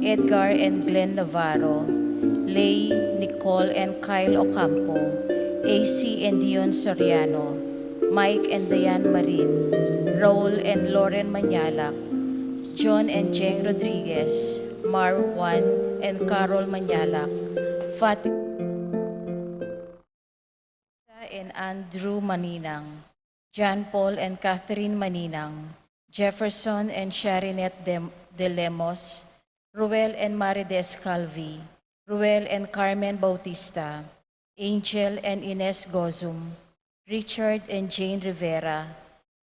Edgar and Glenn Navarro, Lay, Nicole and Kyle Ocampo, AC and Dion Soriano, Mike and Diane Marin, Raul and Lauren Manyalak, John and Jeng Rodriguez, Mar Juan and Carol Manyalak, Fatima and Andrew Maninang, John Paul and Catherine Maninang, Jefferson and Sharinette de Lemos, Ruel and Marides Calvi, Ruel and Carmen Bautista, Angel and Ines Gozum, Richard and Jane Rivera,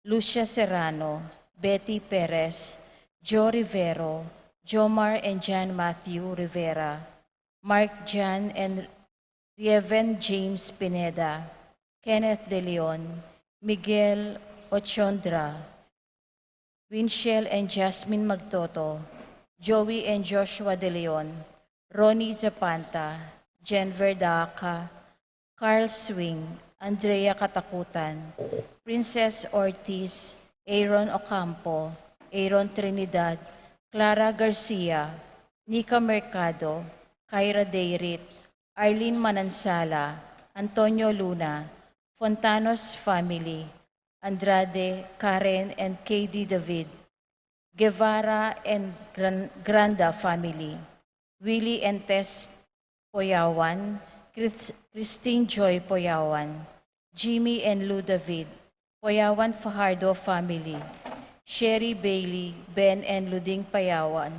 Lucia Serrano, Betty Perez, Joe Rivero, Jomar and John Matthew Rivera, Mark Jan and Rieven James Pineda, Kenneth De Leon, Miguel Ochondra, Winchell and Jasmine Magtoto, Joey and Joshua De Leon, Ronnie Zapanta, Jenver Daca, Carl Swing, Andrea Katakutan, Princess Ortiz, Aaron Ocampo, Aaron Trinidad, Clara Garcia, Nika Mercado, Kyra Deirit, Arlene Manansala, Antonio Luna, Fontanos family, Andrade, Karen and KD David, Guevara and Granda family, Willie and Tess Poyawan, Christine Joy Poyawan, Jimmy and Lou David, Poyawan Fajardo family, Sherry Bailey, Ben and Luding Payawan,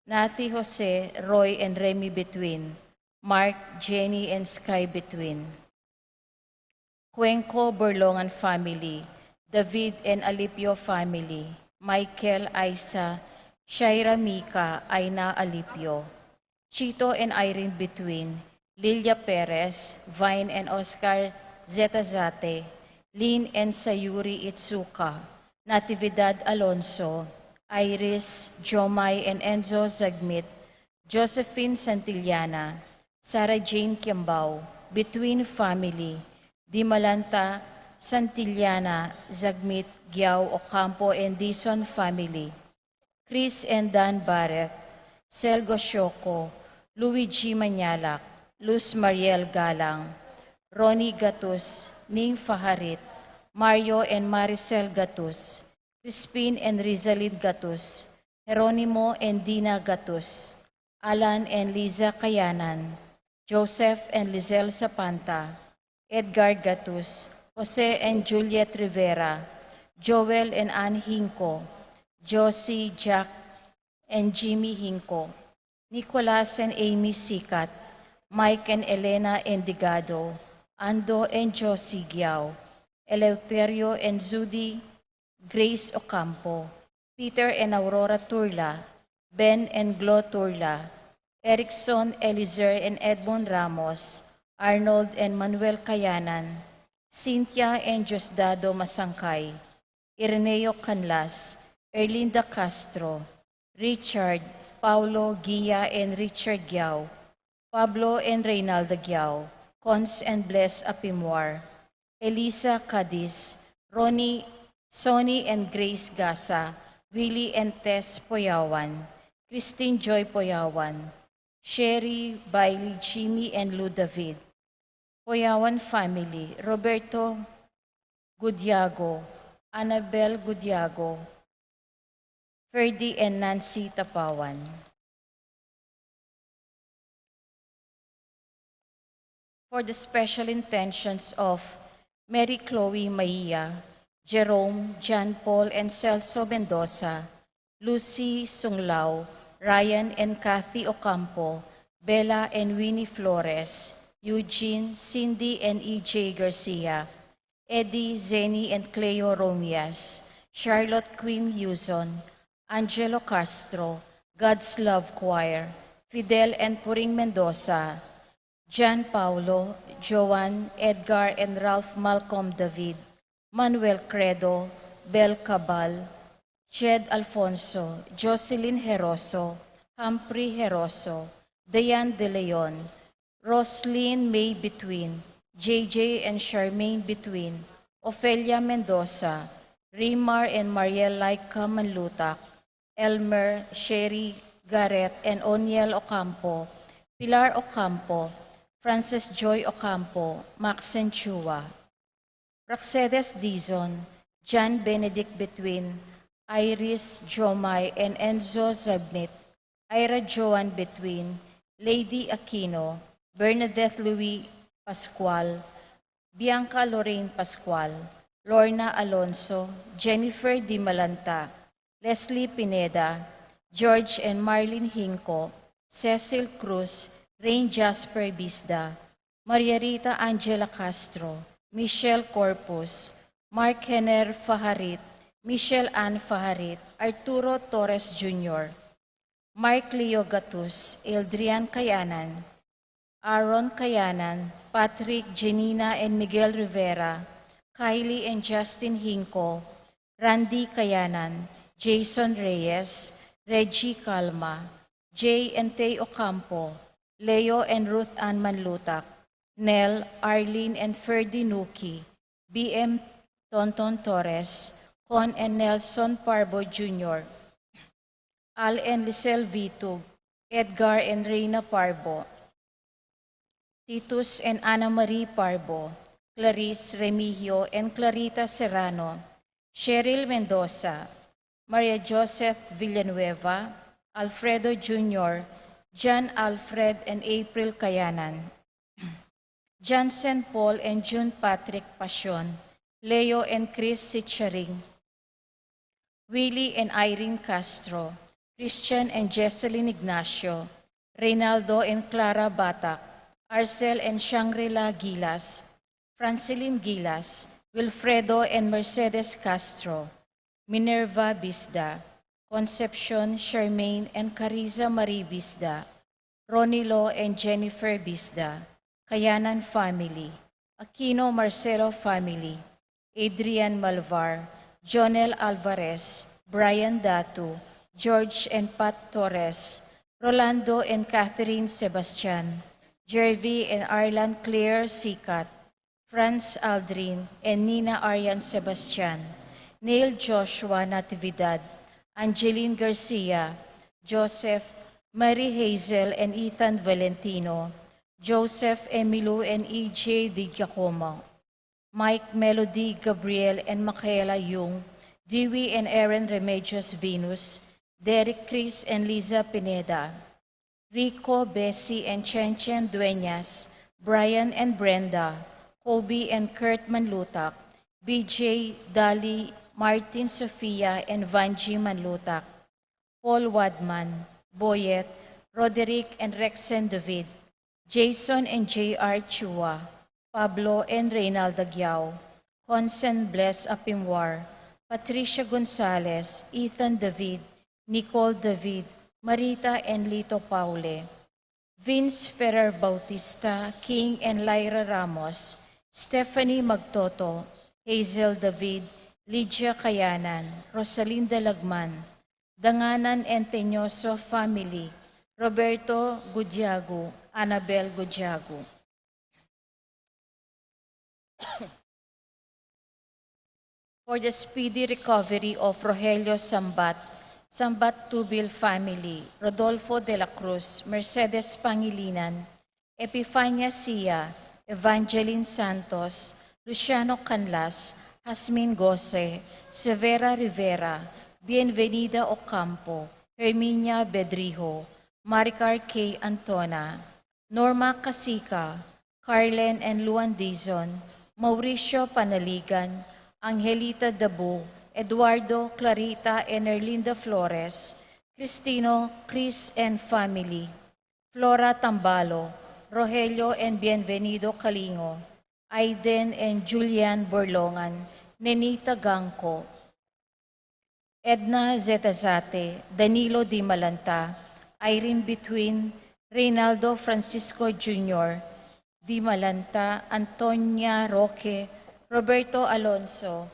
Nati Jose, Roy and Remy Between, Mark, Jenny and Sky Between, Cuenco Berlongan family, David and Alipio family, Michael, Isa, Shaira Mika, Aina Alipio, Chito and Irene Between, Lilia Perez, Vine and Oscar Zetazate, Lynn and Sayuri Itsuka, Natividad Alonso, Iris, Jomay and Enzo Zagmit, Josephine Santillana, Sarah Jane Kiambao, Between family, Dimalanta, Santillana, Zagmit, Giao, Ocampo, and Dison family, Chris and Dan Barrett, Selgo Shoko, Luigi Manyalak, Luz Mariel Galang, Ronnie Gatus, Ning Faharit, Mario and Maricel Gatus, Crispin and Rizalid Gatus, Jeronimo and Dina Gatus, Alan and Liza Kayanan, Joseph and Lizelle Zapanta, Edgar Gatus, Jose and Juliet Rivera, Joel and Ann Hinco, Josie, Jack, and Jimmy Hinco, Nicolas and Amy Sikat, Mike and Elena Endigado, Ando and Josie Giao, Eleuterio and Zudi, Grace Ocampo, Peter and Aurora Turla, Ben and Glo Turla, Erickson, Elizer and Edmond Ramos, Arnold and Manuel Kayanan, Cynthia and Diosdado Masangkay, Ireneo Canlas, Erlinda Castro, Richard, Paulo, Gia and Richard Giao, Pablo and Reynaldo Giao, Cons and Bless Apimwar, Elisa Cadiz, Ronnie, Sonny and Grace Gasa, Willie and Tess Poyawan, Christine Joy Poyawan, Sherry, Bailey, Jimmy and Lou David, Poyawan family, Roberto Gudiago, Annabel Gudiago, Ferdy and Nancy Tapawan. For the special intentions of Mary Chloe Maia, Jerome, John Paul and Celso Mendoza, Lucy Sunglao, Ryan and Kathy Ocampo, Bella and Winnie Flores, Eugene, Cindy and E.J. Garcia, Eddie, Zeni and Cleo Romias, Charlotte Queen Yuzon, Angelo Castro, God's Love Choir, Fidel and Puring Mendoza, John Paulo, Joan, Edgar and Ralph Malcolm David, Manuel Credo, Bel Cabal, Jed Alfonso, Jocelyn Heroso, Humphrey Heroso, Dayan De Leon, Roslyn May Between, JJ and Charmaine Between, Ofelia Mendoza, Rimar and Mariel Laika Manlutak, Elmer, Sherry Garrett and Oniel Ocampo, Pilar Ocampo, Frances Joy Ocampo, Maxen Chua, Praxedes Dizon, John Benedict Betwin, Iris Jomay and Enzo Zabnit, Ira Joan Betwin, Lady Aquino, Bernadette Louis Pascual, Bianca Lorraine Pascual, Lorna Alonso, Jennifer Di Malanta, Leslie Pineda, George and Marlene Hinco, Cecil Cruz, Rain Jasper Bisda, Maria Rita Angela Castro, Michelle Corpus, Mark Henner Faharit, Michelle Ann Faharit, Arturo Torres Jr., Mark Leo Gatus, Eldrian Kayanan, Aaron Kayanan, Patrick, Janina and Miguel Rivera, Kylie and Justin Hinco, Randy Kayanan, Jason Reyes, Reggie Calma, Jay and Tay Ocampo, Leo and Ruth Ann Manlutak, Nell, Arlene and Ferdy Nuki, BM Tonton Torres, Con and Nelson Parbo Jr., Al and Lisel Vitug, Edgar and Reina Parbo, Titus and Ana Marie Parbo, Clarice Remigio and Clarita Serrano, Cheryl Mendoza, Maria Joseph Villanueva, Alfredo Jr., John Alfred and April Kayanan, Johnson Paul and June Patrick Passion, Leo and Chris Sitcharing, Willie and Irene Castro, Christian and Jesseline Ignacio, Reynaldo and Clara Batak, Arcel and Shangri-La Gilas, Francilin Gilas, Wilfredo and Mercedes Castro, Minerva Bisda, Concepcion, Charmaine and Cariza Marie Bisda, Ronilo and Jennifer Bisda, Kayanan Family, Aquino Marcelo Family, Adrian Malvar, Jonel Alvarez, Brian Datu, George and Pat Torres, Rolando and Catherine Sebastian, Jervy and Arlan Claire Sikat, Franz Aldrin and Nina Arian Sebastian, Neil Joshua Natividad, Angeline Garcia, Joseph, Mary Hazel and Ethan Valentino, Joseph Emilio and E.J. Di Giacomo, Mike Melody Gabriel and Michaela Yung, Dewey and Aaron Remedios Venus, Derek Chris and Liza Pineda, Rico, Bessie and Chen Dueñas, Brian and Brenda, Kobe and Kurt Manlutak, BJ, Dali, Martin Sofia and Vanji Manlutak, Paul Wadman, Boyet, Roderick and Rexen David, Jason and J.R. Chua, Pablo and Reynaldo Gyao, Consen Bless Apimwar, Patricia Gonzalez, Ethan David, Nicole David, Marita and Lito Paule, Vince Ferrer Bautista, King and Lyra Ramos, Stephanie Magtoto, Hazel David, Lydia Kayanan, Rosalinda Lagman, Danganan and Teñoso Family, Roberto Gudiago, Annabel Gudiago. For the speedy recovery of Rogelio Sambat, Sambat Tubil family, Rodolfo de la Cruz, Mercedes Pangilinan, Epifania Sia, Evangeline Santos, Luciano Canlas, Jasmine Gose, Severa Rivera, Bienvenida Ocampo, Herminia Bedrijo, Maricar K. Antona, Norma Casica, Carlen and Luan Dizon, Mauricio Panaligan, Angelita Dabu, Eduardo, Clarita, and Erlinda Flores, Cristino, Chris and family, Flora Tambalo, Rogelio and Bienvenido Kalingo, Aiden and Julian Borlongan, Nenita Gangco, Edna Zetazate, Danilo Di Malanta, Irene Between, Reynaldo Francisco Jr., Di Malanta, Antonia Roque, Roberto Alonso,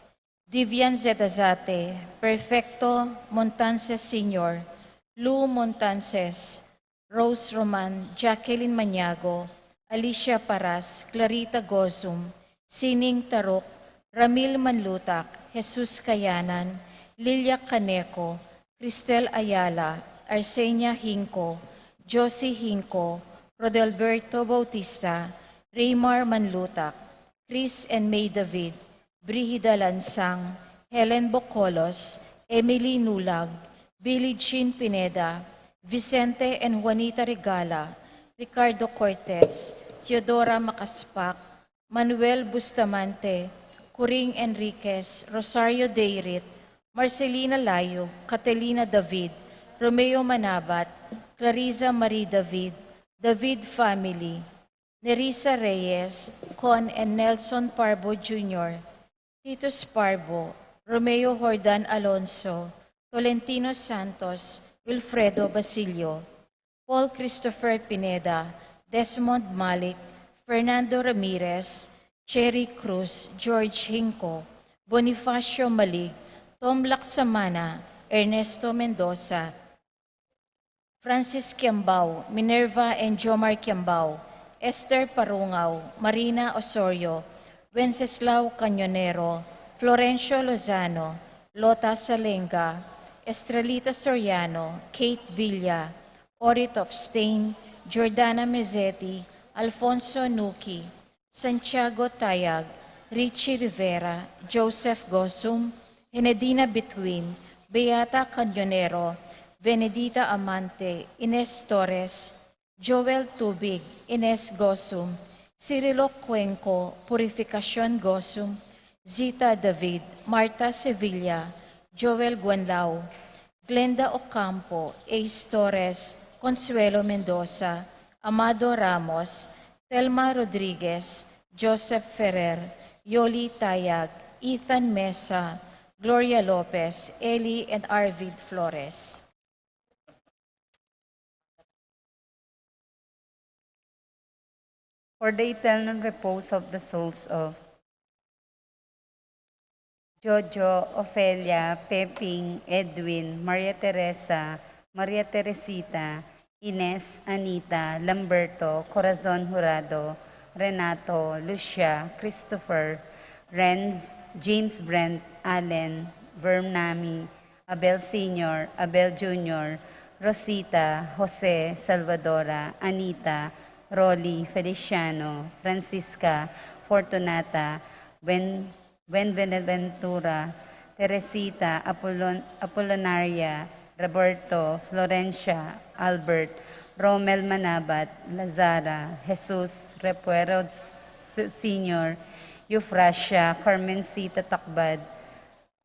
Divian Zetazate, Perfecto Montances Sr., Lou Montances, Rose Roman, Jacqueline Maniago, Alicia Paras, Clarita Gozum, Sining Tarok, Ramil Manlutak, Jesus Kayanan, Lilia Caneco, Cristel Ayala, Arsenia Hinco, Josie Hinco, Rodelberto Bautista, Raymar Manlutak, Chris and May David, Brigida Lansang, Helen Bocolos, Emily Nulag, Billie Jean Pineda, Vicente and Juanita Regala, Ricardo Cortez, Teodora Macaspak, Manuel Bustamante, Coring Enriquez, Rosario Deirit, Marcelina Layo, Catalina David, Romeo Manabat, Clarissa Marie David, David Family, Nerissa Reyes, Con and Nelson Parbo Jr., Titus Parbo, Romeo Jordan Alonso, Tolentino Santos, Wilfredo Basilio, Paul Christopher Pineda, Desmond Malik, Fernando Ramirez, Cherry Cruz, George Hinco, Bonifacio Malig, Tom Laksamana, Ernesto Mendoza, Francis Kiambao, Minerva and Jomar Kiambao, Esther Parungaw, Marina Osorio, Wenceslao Cañonero, Florencio Lozano, Lota Salenga, Estrelita Soriano, Kate Villa, Orit of Stain, Jordana Mezzetti, Alfonso Nuki, Santiago Tayag, Richie Rivera, Joseph Gosum, Henedina Between, Beata Cañonero, Benedita Amante, Ines Torres, Joel Tubig, Ines Gosum, Cirilo Cuenco, Purificación Gosum, Zita David, Marta Sevilla, Joel Guanlao, Glenda Ocampo, Ace Torres, Consuelo Mendoza, Amado Ramos, Telma Rodriguez, Joseph Ferrer, Yoli Tayag, Ethan Mesa, Gloria Lopez, Eli and Arvid Flores. For the eternal repose of the souls of Jojo, Ofelia, Peping, Edwin, Maria Teresa, Maria Teresita, Ines, Anita, Lamberto, Corazon Jurado, Renato, Lucia, Christopher, Renz, James Brent, Allen, Vernami, Abel Sr., Abel Jr., Rosita, Jose, Salvadora, Anita, Rolly, Feliciano, Francisca, Fortunata, Benventura, Teresita, Apollonaria, Roberto, Florencia, Albert, Romel Manabat, Lazara, Jesus, Repuero Sr., Eufrasia, Carmencita Takbad,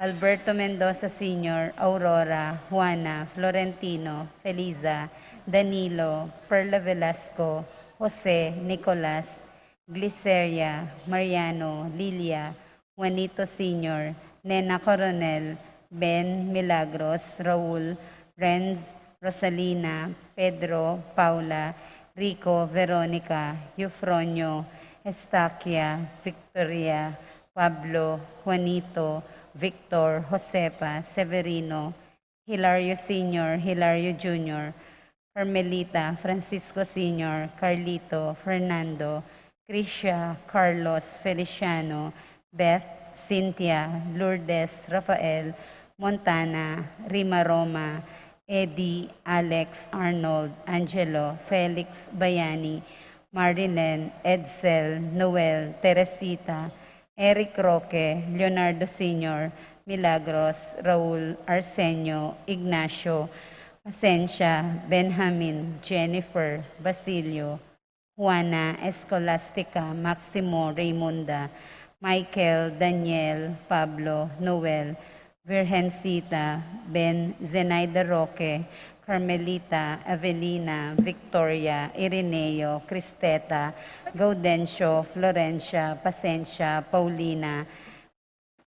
Alberto Mendoza Sr., Aurora, Juana, Florentino, Feliza, Danilo, Perla Velasco, Jose, Nicolas, Gliceria, Mariano, Lilia, Juanito Sr., Nena Coronel, Ben Milagros, Raul, Renz, Rosalina, Pedro, Paula, Rico, Veronica, Eufronio, Estaquia, Victoria, Pablo, Juanito, Victor, Josepa, Severino, Hilario Sr., Hilario Jr., Carmelita, Francisco Sr., Carlito, Fernando, Krisha, Carlos, Feliciano, Beth, Cynthia, Lourdes, Rafael, Montana, Rima Roma, Eddie, Alex, Arnold, Angelo, Felix, Bayani, Marilyn, Edsel, Noel, Teresita, Eric Roque, Leonardo Sr., Milagros, Raul, Arsenio, Ignacio, Pasencia, Benjamin, Jennifer, Basilio, Juana, Escolastica, Maximo, Raymunda, Michael, Daniel, Pablo, Noel, Virgencita, Ben, Zenaida Roque, Carmelita, Evelina, Victoria, Ireneo, Cristeta, Gaudencio, Florencia, Pasencia, Paulina,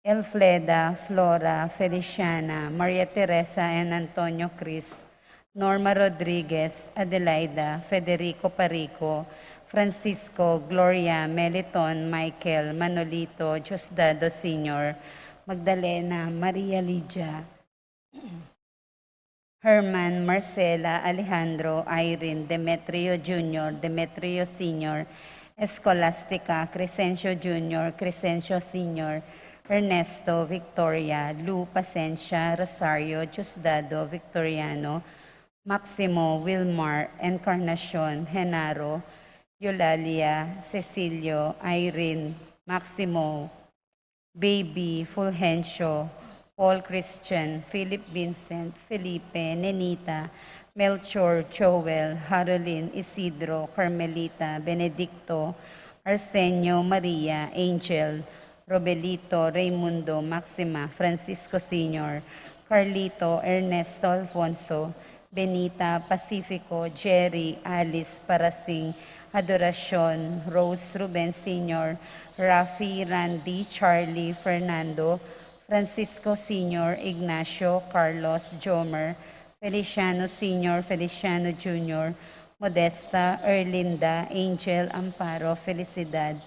Elfleda, Flora, Feliciana, Maria Teresa and Antonio Cris, Norma Rodriguez, Adelaida, Federico Parico, Francisco, Gloria, Meliton, Michael, Manolito, Diosdado Sr., Magdalena, Maria Lydia, Herman, Marcela, Alejandro, Irene, Demetrio Jr., Demetrio Sr., Escolastica, Crescencio Jr., Crescencio Sr., Ernesto, Victoria, Lu, Pasencia, Rosario, Diosdado, Victoriano, Maximo, Wilmar, Encarnacion, Genaro, Eulalia, Cecilio, Irene, Maximo, Baby, Fulgencio, Paul Christian, Philip Vincent, Felipe, Nenita, Melchor, Joel, Haroline, Isidro, Carmelita, Benedicto, Arsenio, Maria, Angel, Robelito, Raimundo, Maxima, Francisco Sr., Carlito, Ernesto Alfonso, Benita, Pacifico, Jerry, Alice, Parasing, Adoracion, Rose, Ruben Sr., Rafi, Randy, Charlie, Fernando, Francisco Sr., Ignacio, Carlos, Jomer, Feliciano Sr., Feliciano Jr., Modesta, Erlinda, Angel, Amparo, Felicidad,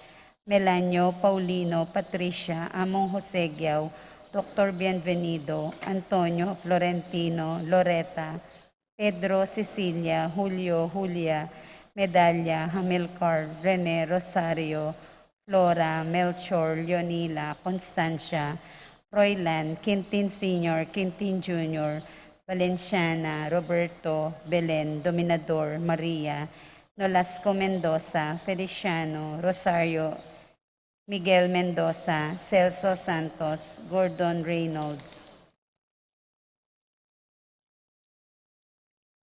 Melanio, Paulino, Patricia, Among Jose Giao, Dr. Bienvenido, Antonio, Florentino, Loreta, Pedro, Cecilia, Julio, Julia, Medalla, Hamilcar, Rene, Rosario, Flora, Melchor, Leonila, Constancia, Roylan, Quintin Sr., Quintin Jr., Valenciana, Roberto, Belen, Dominador, Maria, Nolasco Mendoza, Feliciano, Rosario, Miguel Mendoza, Celso Santos, Gordon Reynolds.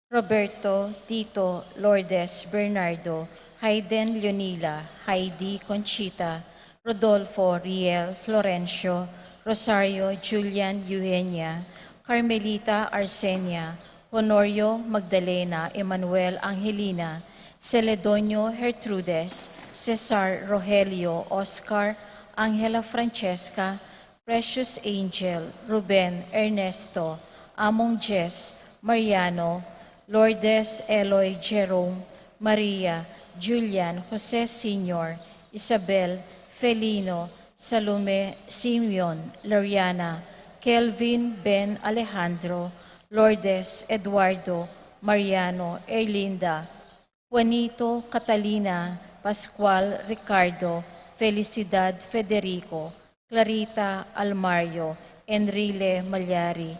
Roberto, Tito, Lourdes, Bernardo, Hayden Leonila, Heidi Conchita, Rodolfo, Riel, Florencio, Rosario, Julian, Eugenia, Carmelita, Arsenia, Honorio, Magdalena, Emmanuel, Angelina, Celedonio, Gertrudes, Cesar, Rogelio, Oscar, Angela Francesca, Precious Angel, Ruben, Ernesto, Among Jess, Mariano, Lourdes, Eloy, Jerome, Maria, Julian, Jose Sr., Isabel, Felino, Salome, Simeon, Loriana, Kelvin, Ben Alejandro, Lourdes, Eduardo, Mariano, Erlinda, Juanito, Catalina, Pascual, Ricardo, Felicidad, Federico, Clarita, Almario, Enrile, Malyari,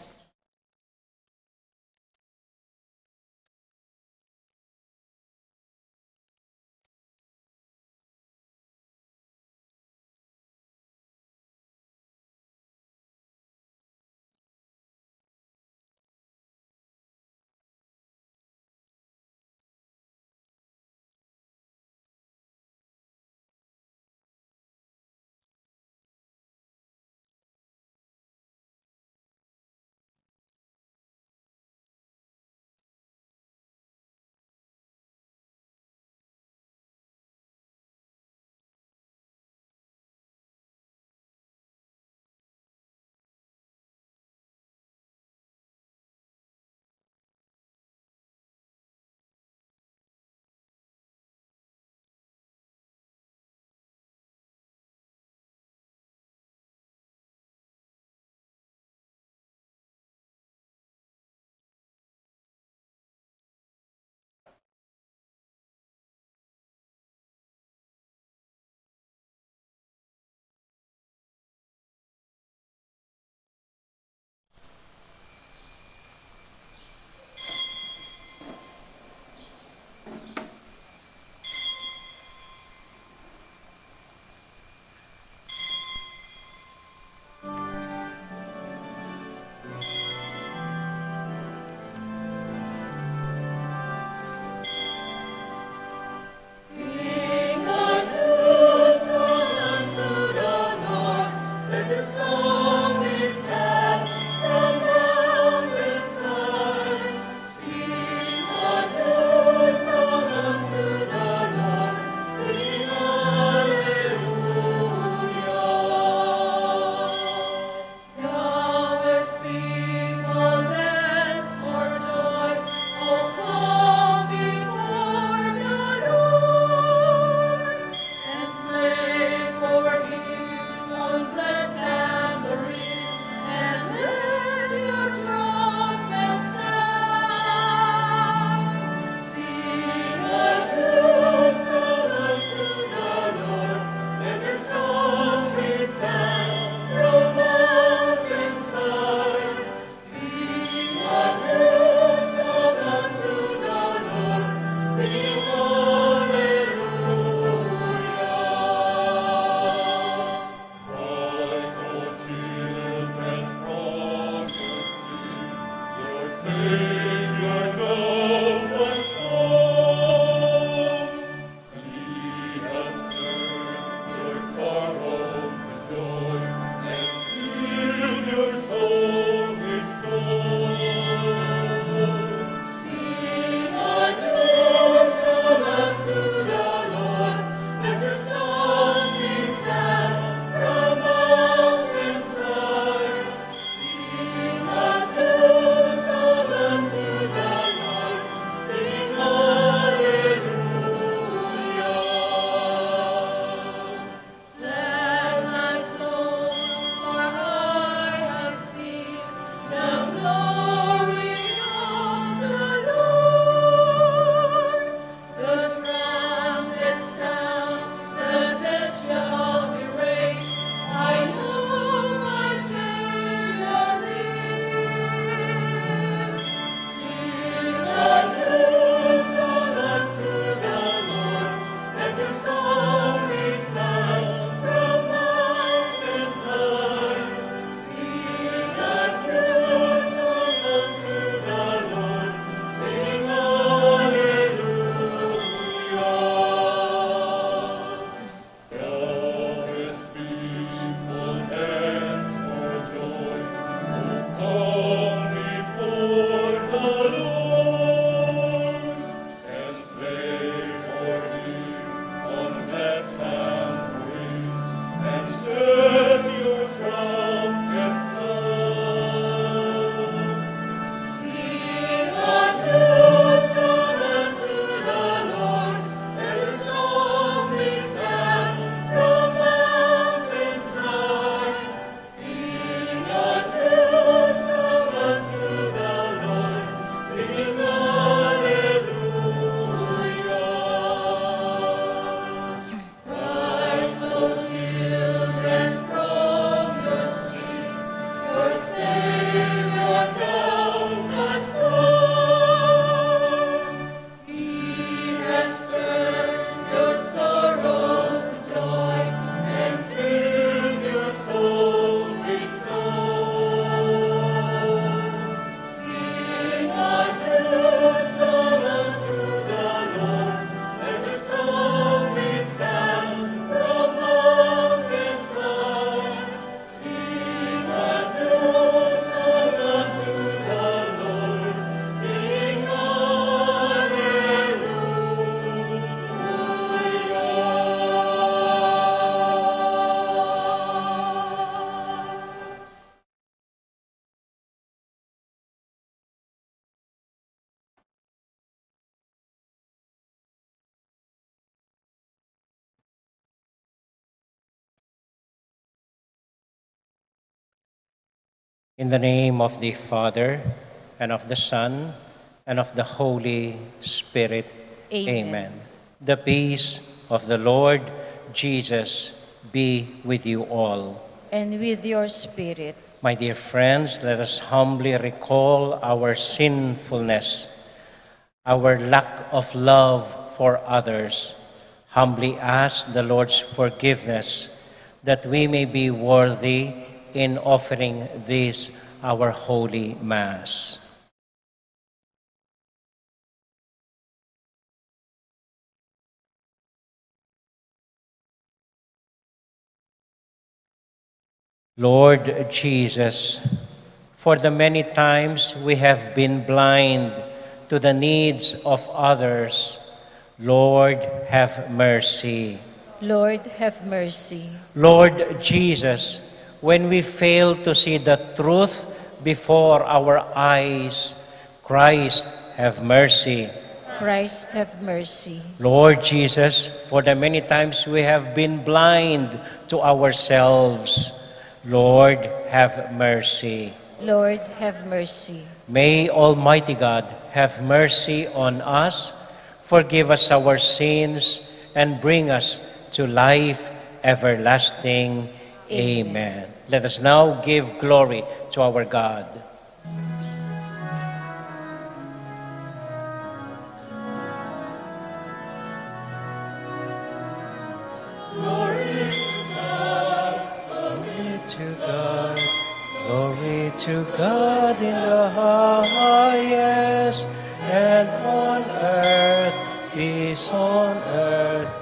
In the name of the Father, and of the Son, and of the Holy Spirit. Amen. Amen. The peace of the Lord Jesus be with you all. And with your spirit. My dear friends, let us humbly recall our sinfulness, our lack of love for others. Humbly ask the Lord's forgiveness that we may be worthy in offering this our holy Mass. Lord Jesus, for the many times we have been blind to the needs of others, Lord, have mercy. Lord, have mercy. Lord Jesus, when we fail to see the truth before our eyes, Christ, have mercy. Christ, have mercy. Lord Jesus, for the many times we have been blind to ourselves, Lord, have mercy. Lord, have mercy. May Almighty God have mercy on us, forgive us our sins, and bring us to life everlasting. Amen. Let us now give glory to our God. Glory to God in the highest, and on earth, peace on earth,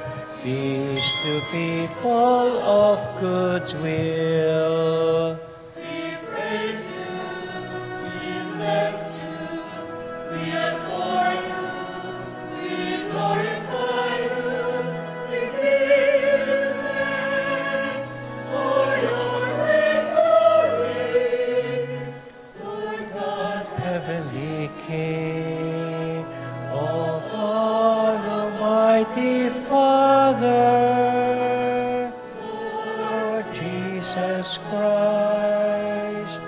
peace to people of good will. We praise you, we bless you, we adore you, we glorify you, we give you thanks for your great glory, Lord God. Heavenly King, all God, Almighty Father, Lord Jesus Christ,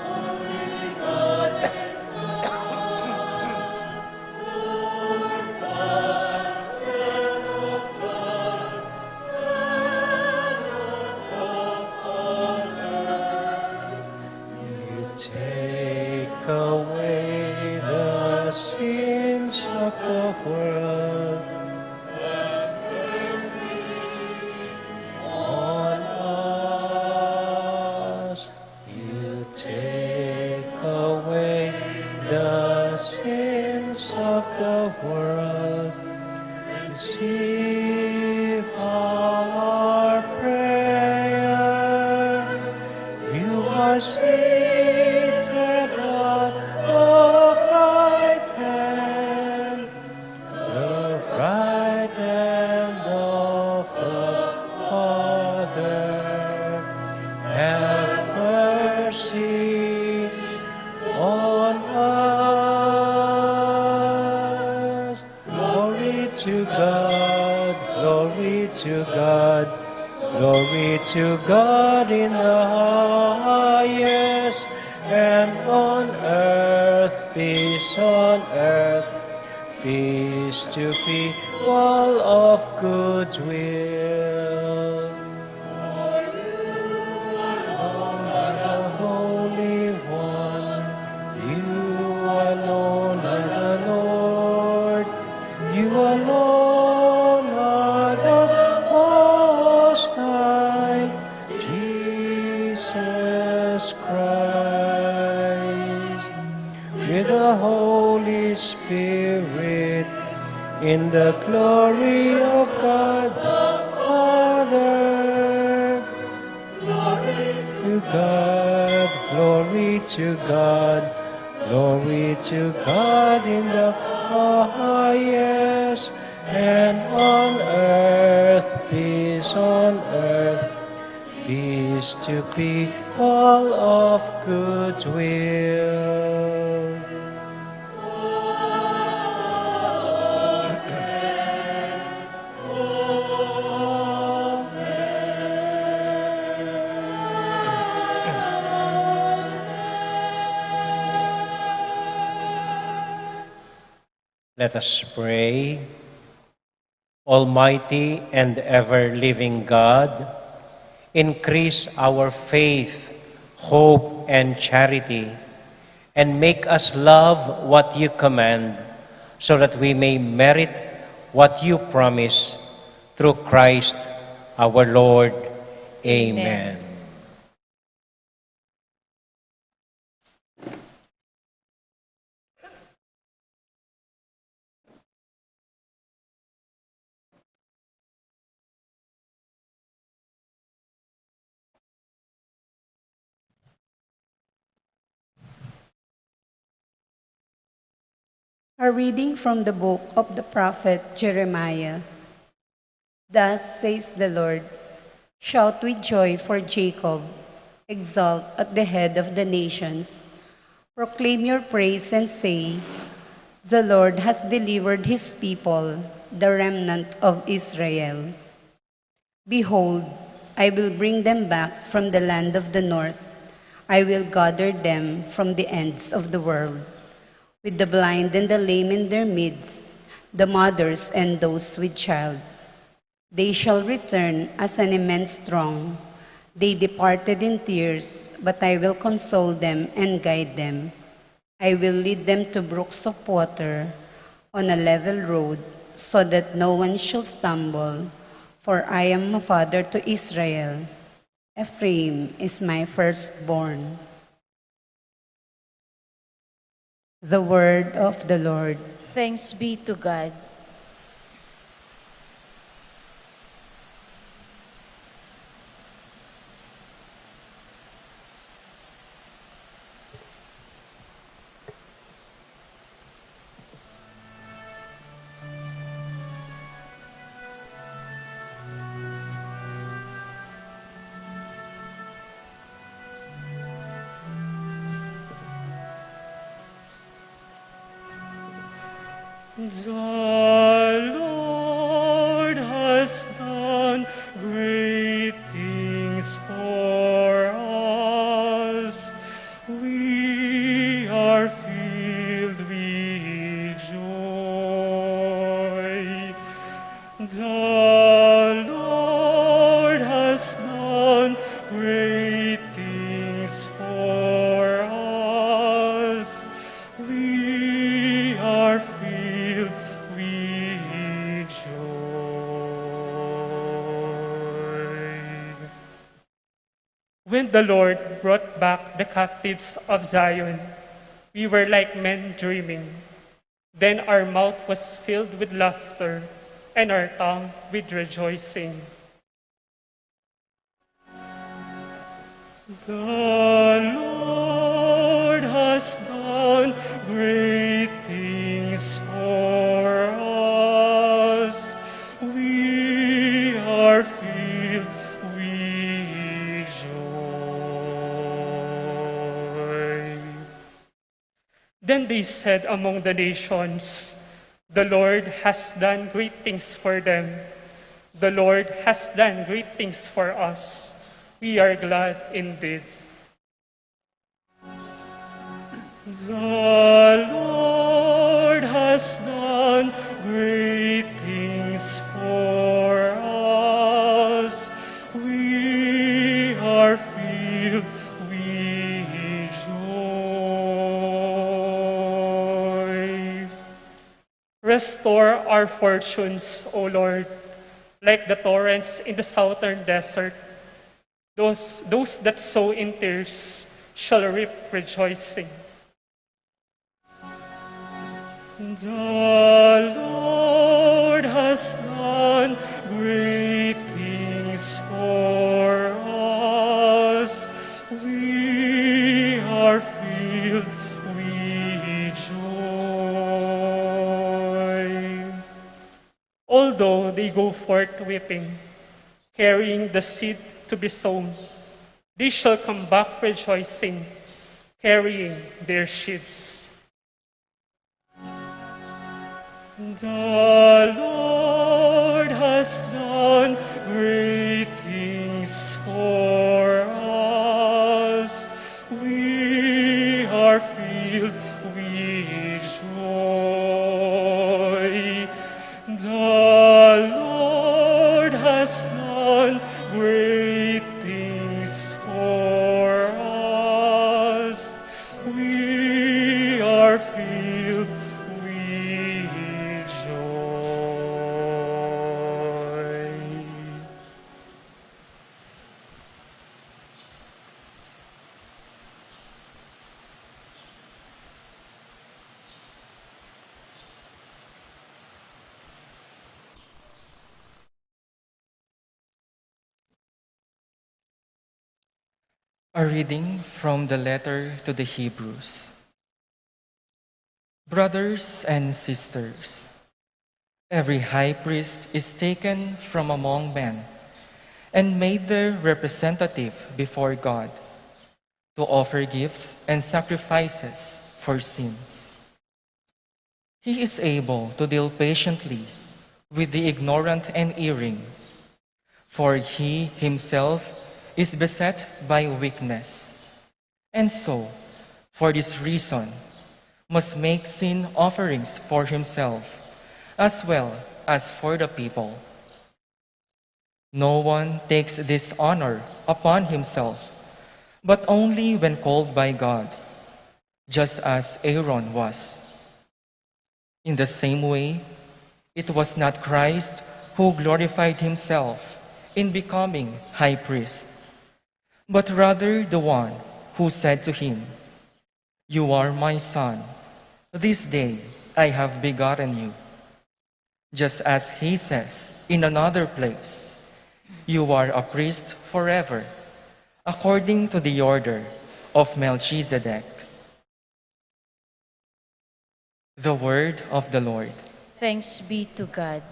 Only begotten Son, Lord God, Lamb of God, Son of God. you take away the sins of the world. On us, you take away the sins of the world. Receive our prayer. You are seated on the right hand of the Father. Have mercy on us. Glory to God, glory to God, glory to God in the highest, and on earth, peace to people of good will. The Holy One, you alone are the Lord, you alone are the Most High, Jesus Christ, with the Holy Spirit, in the glory of God the Father. Glory to God, glory to God, glory to God in the highest, and on earth, peace to people of good will. Let us pray. Almighty and ever-living God, increase our faith, hope, and charity, and make us love what you command, so that we may merit what you promise, through Christ our Lord. Amen. A reading from the book of the prophet Jeremiah. Thus says the Lord, shout with joy for Jacob, exult at the head of the nations. Proclaim your praise and say, the Lord has delivered his people, the remnant of Israel. Behold, I will bring them back from the land of the north. I will gather them from the ends of the world. With the blind and the lame in their midst, the mothers and those with child. They shall return as an immense throng. They departed in tears, but I will console them and guide them. I will lead them to brooks of water on a level road, so that no one shall stumble. For I am a father to Israel. Ephraim is my firstborn. The word of the Lord. Thanks be to God. The Lord has done great things for us. We are filled with joy. The Lord has done great things for us. We are filled with joy. When the Lord brought back the captives of Zion, we were like men dreaming. Then our mouth was filled with laughter and our tongue with rejoicing. The Lord has done great things for us. We are filled with joy. Then they said among the nations, the Lord has done great things for them. The Lord has done great things for us. We are glad indeed. The Lord has done great things for us. We are filled with joy. Restore our fortunes, O Lord, like the torrents in the southern desert. Those that sow in tears shall reap rejoicing. The Lord has done great things for us. We are filled with joy. Although they go forth weeping, carrying the seed to be sown, they shall come back rejoicing, carrying their sheaves. The Lord has done great things for us. We are filled with joy. A reading from the letter to the Hebrews. Brothers and sisters, every high priest is taken from among men and made their representative before God to offer gifts and sacrifices for sins. He is able to deal patiently with the ignorant and erring, for he himself is beset by weakness, and so, for this reason, must make sin offerings for himself, as well as for the people. No one takes this honor upon himself, but only when called by God, just as Aaron was. In the same way, it was not Christ who glorified himself in becoming high priest, but rather the one who said to him, "You are my son. This day I have begotten you." Just as he says in another place, "You are a priest forever, according to the order of Melchizedek." The word of the Lord. Thanks be to God.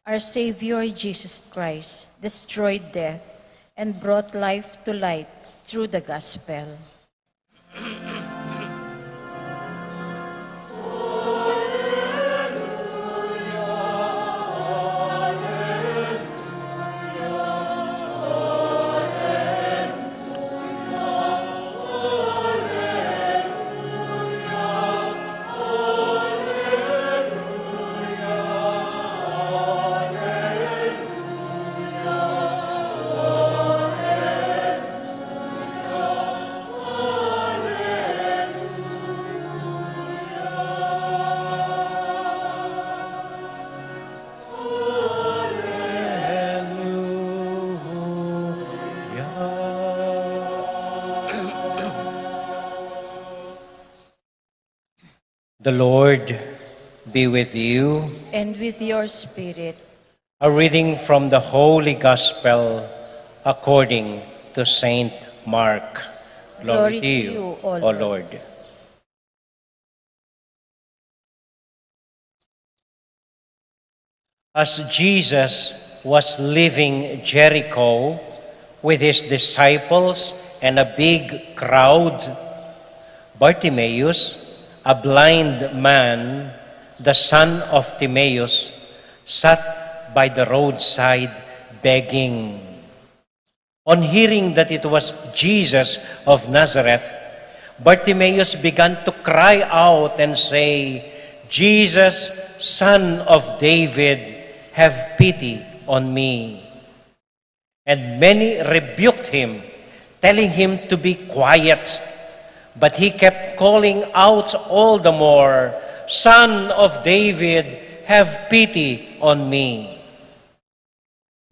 Our Savior Jesus Christ destroyed death and brought life to light through the gospel. The Lord be with you. And with your spirit. A reading from the Holy Gospel according to Saint Mark. Glory to you, O Lord. As Jesus was leaving Jericho with his disciples and a big crowd, Bartimaeus, a blind man, the son of Timaeus, sat by the roadside begging. On hearing that it was Jesus of Nazareth, Bartimaeus began to cry out and say, "Jesus, Son of David, have pity on me." And many rebuked him, telling him to be quiet. But he kept calling out all the more, "Son of David, have pity on me."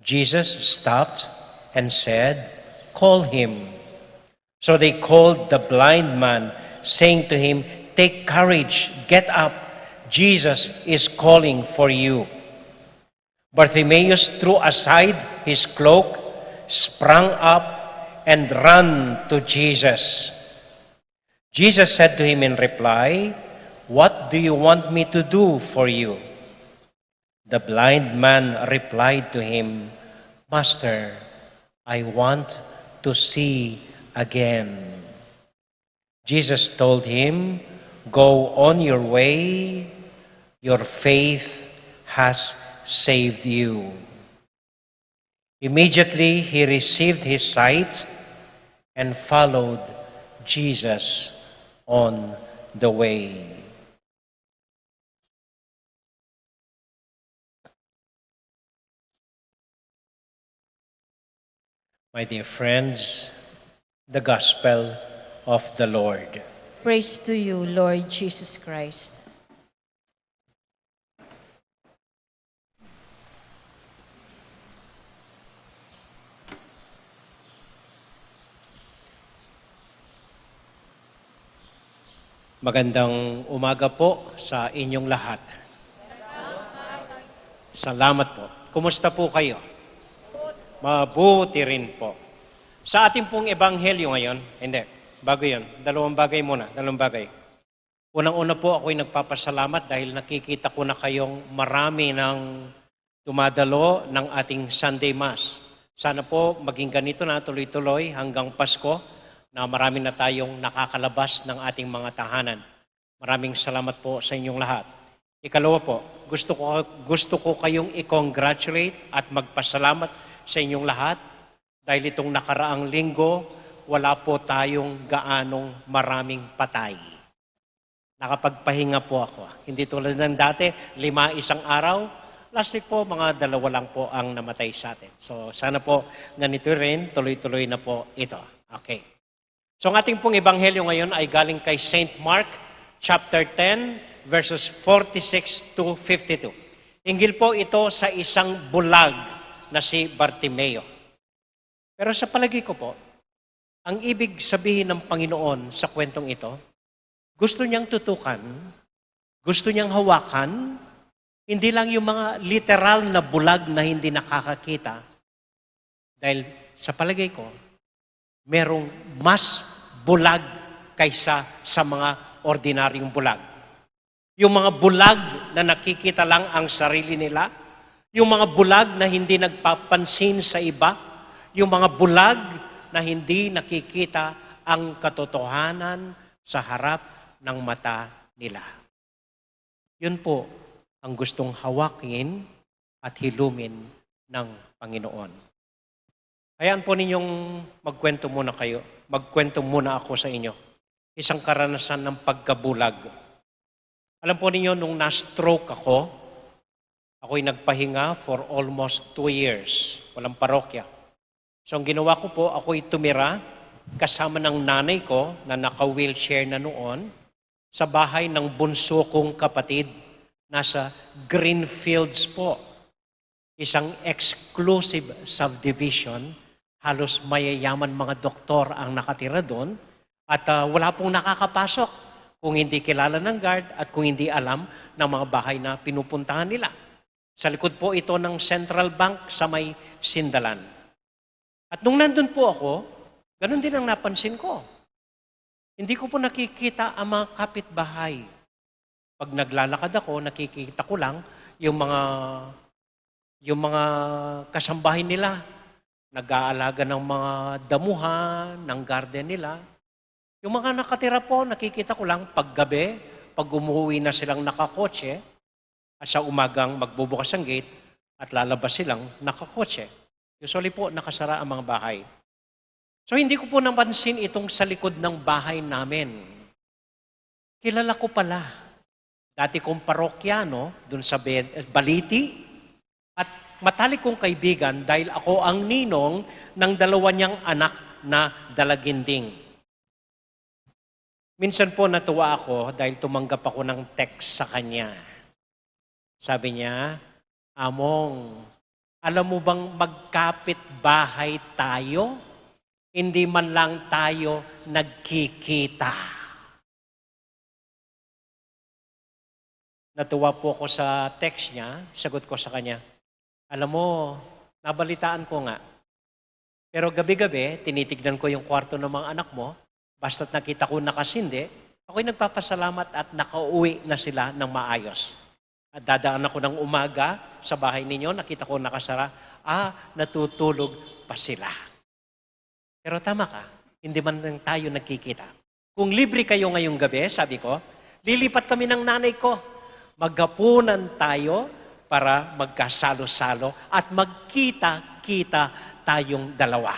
Jesus stopped and said, "Call him." So they called the blind man, saying to him, "Take courage, get up. Jesus is calling for you." Bartimaeus threw aside his cloak, sprang up, and ran to Jesus. Jesus said to him in reply, "What do you want me to do for you?" The blind man replied to him, "Master, I want to see again." Jesus told him, "Go on your way, your faith has saved you." Immediately he received his sight and followed Jesus on the way. My dear friends, the Gospel of the Lord. Praise to you, Lord Jesus Christ. Magandang umaga po sa inyong lahat. Salamat po. Kumusta po kayo? Mabuti rin po. Sa ating pong ebanghelyo ngayon, hindi, bago yun, dalawang bagay muna, dalawang bagay. Unang-una po ako'y nagpapasalamat dahil nakikita ko na kayong marami ng dumadalo ng ating Sunday Mass. Sana po maging ganito na tuloy-tuloy hanggang Pasko, na marami na tayong nakakalabas ng ating mga tahanan. Maraming salamat po sa inyong lahat. Ikalawa po, gusto ko kayong i-congratulate at magpasalamat sa inyong lahat dahil itong nakaraang linggo, wala po tayong gaanong maraming patay. Nakapagpahinga po ako. Hindi tulad ng dati, 5 isang araw. Last week po, mga 2 lang po ang namatay sa atin. So sana po ganito rin, tuloy-tuloy na po ito. Okay. So ang ating pong ebanghelyo ngayon ay galing kay St. Mark, chapter 10, verses 46 to 52. Hinggil po ito sa isang bulag na si Bartimeo. Pero sa palagi ko po, ang ibig sabihin ng Panginoon sa kwentong ito, gusto niyang tutukan, gusto niyang hawakan, hindi lang yung mga literal na bulag na hindi nakakakita. Dahil sa palagay ko, merong mas bulag kaysa sa mga ordinaryong bulag. Yung mga bulag na nakikita lang ang sarili nila, yung mga bulag na hindi nagpapansin sa iba, yung mga bulag na hindi nakikita ang katotohanan sa harap ng mata nila. Yun po ang gustong hawakin at hilumin ng Panginoon. Hayaan po ninyong magkwento muna ako sa inyo. Isang karanasan ng pagkabulag. Alam po ninyo, nung na-stroke ako'y nagpahinga for almost 2 years. Walang parokya. So ang ginawa ko po, ako'y tumira kasama ng nanay ko na naka-wheelchair na noon sa bahay ng bunso kong kapatid. Nasa Greenfields po. Isang exclusive subdivision. Halos mayayaman mga doktor ang nakatira doon at wala pong nakakapasok kung hindi kilala ng guard at kung hindi alam ng mga bahay na pinupuntahan nila. Sa likod po ito ng Central Bank sa may Sindalan. At nung nandun po ako, ganun din ang napansin ko. Hindi ko po nakikita ang mga kapitbahay. Pag naglalakad ako, nakikita ko lang yung mga kasambahay nila. Nag-aalaga ng mga damuhan, ng garden nila. Yung mga nakatira po, nakikita ko lang paggabi, pag umuwi na silang nakakotse, at sa umagang magbubukas ang gate, at lalabas silang nakakotse. Usually po, nakasara ang mga bahay. So hindi ko po napansin itong sa likod ng bahay namin. Kilala ko pala. Dati kong parokyano, dun sa Baliti, matalik kong kaibigan dahil ako ang ninong ng 2 niyang anak na dalaginding. Minsan po natuwa ako dahil tumanggap ako ng text sa kanya. Sabi niya, Among, alam mo bang magkapit bahay tayo? Hindi man lang tayo nagkikita. Natuwa po ako sa text niya, sagot ko sa kanya, alam mo, nabalitaan ko nga. Pero gabi-gabi, tinitignan ko yung kwarto ng mga anak mo, basta't nakita ko nakasindi, ako'y nagpapasalamat at nakauwi na sila ng maayos. At dadaan ako ng umaga sa bahay ninyo, nakita ko nakasara, natutulog pa sila. Pero tama ka, hindi man lang tayo nagkikita. Kung libre kayo ngayong gabi, sabi ko, lilipat kami ng nanay ko. Maghapunan tayo para magkasalo-salo at magkita-kita tayong dalawa.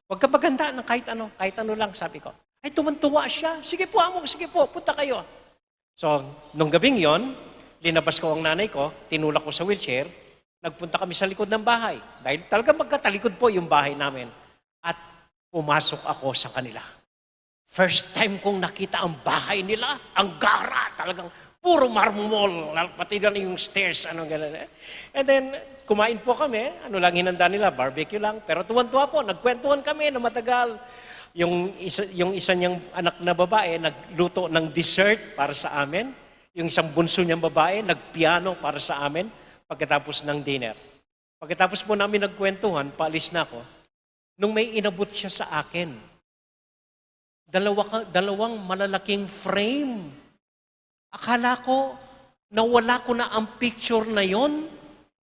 Huwag ka maganda ng kahit ano lang, sabi ko. Ay, tuwan-tuwa siya. Sige po, amo, sige po, punta kayo. So, nung gabing yon, linabas ko ang nanay ko, tinulak ko sa wheelchair, nagpunta kami sa likod ng bahay. Dahil talaga magkatalikod po yung bahay namin. At pumasok ako sa kanila. First time kong nakita ang bahay nila, ang gara, talagang puro marmol, pati na yung stairs, ano gano'n. And then, kumain po kami, ano lang hinanda nila, barbecue lang. Pero tuwan-tuwa po, nagkwentuhan kami na matagal. Yung isa niyang anak na babae, nagluto ng dessert para sa amin. Yung isang bunso niyang babae, nagpiano para sa amin pagkatapos ng dinner. Pagkatapos po namin nagkwentuhan, paalis na ako. Nung may inabot siya sa akin, dalawang malalaking frame. Akala ko, nawala ko na ang picture na yon.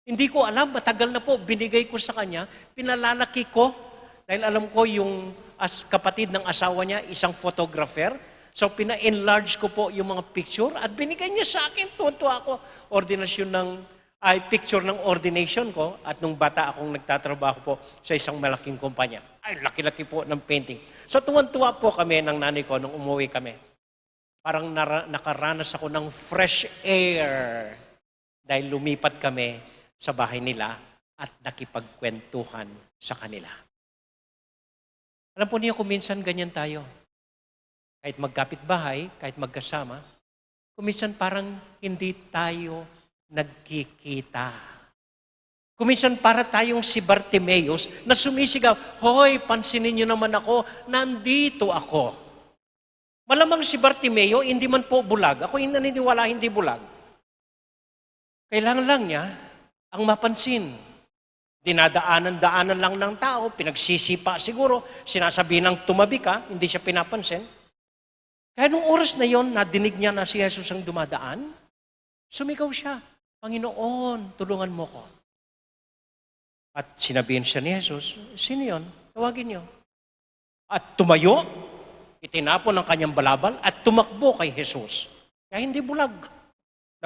Hindi ko alam, matagal na po, binigay ko sa kanya, pinalalaki ko. Dahil alam ko yung kapatid ng asawa niya, isang photographer. So pina-enlarge ko po yung mga picture at binigay niya sa akin. Tuwan-tuwa ako. Picture ng ordination ko at nung bata akong nagtatrabaho po sa isang malaking kumpanya. Ay, laki-laki po ng painting. So tuwan-tuwa po kami ng nanay ko nung umuwi kami. Parang nakaranas ako ng fresh air dahil lumipat kami sa bahay nila at nakipagkwentuhan sa kanila. Alam po niyo kung minsan ganyan tayo. Kahit magkapit-bahay, kahit magkasama, kung minsan parang hindi tayo nagkikita. Kung minsan para tayong si Bartimeus na sumisigaw, hoy, pansinin niyo naman ako, nandito ako. Malamang si Bartimeo, hindi man po bulag. Ako yung naniniwala, hindi bulag. Kailangan lang niya ang mapansin. Dinadaanan-daanan lang ng tao, pinagsisipa siguro, sinasabi ng tumabi ka, hindi siya pinapansin. Kaya nung oras na yon, nadinig niya na si Jesus ang dumadaan, sumigaw siya, Panginoon, tulungan mo ko. At sinabihin siya ni Jesus, sino yun? Tawagin niyo. At tumayo, itinapon ang kanyang balabal at tumakbo kay Jesus. Kaya hindi bulag.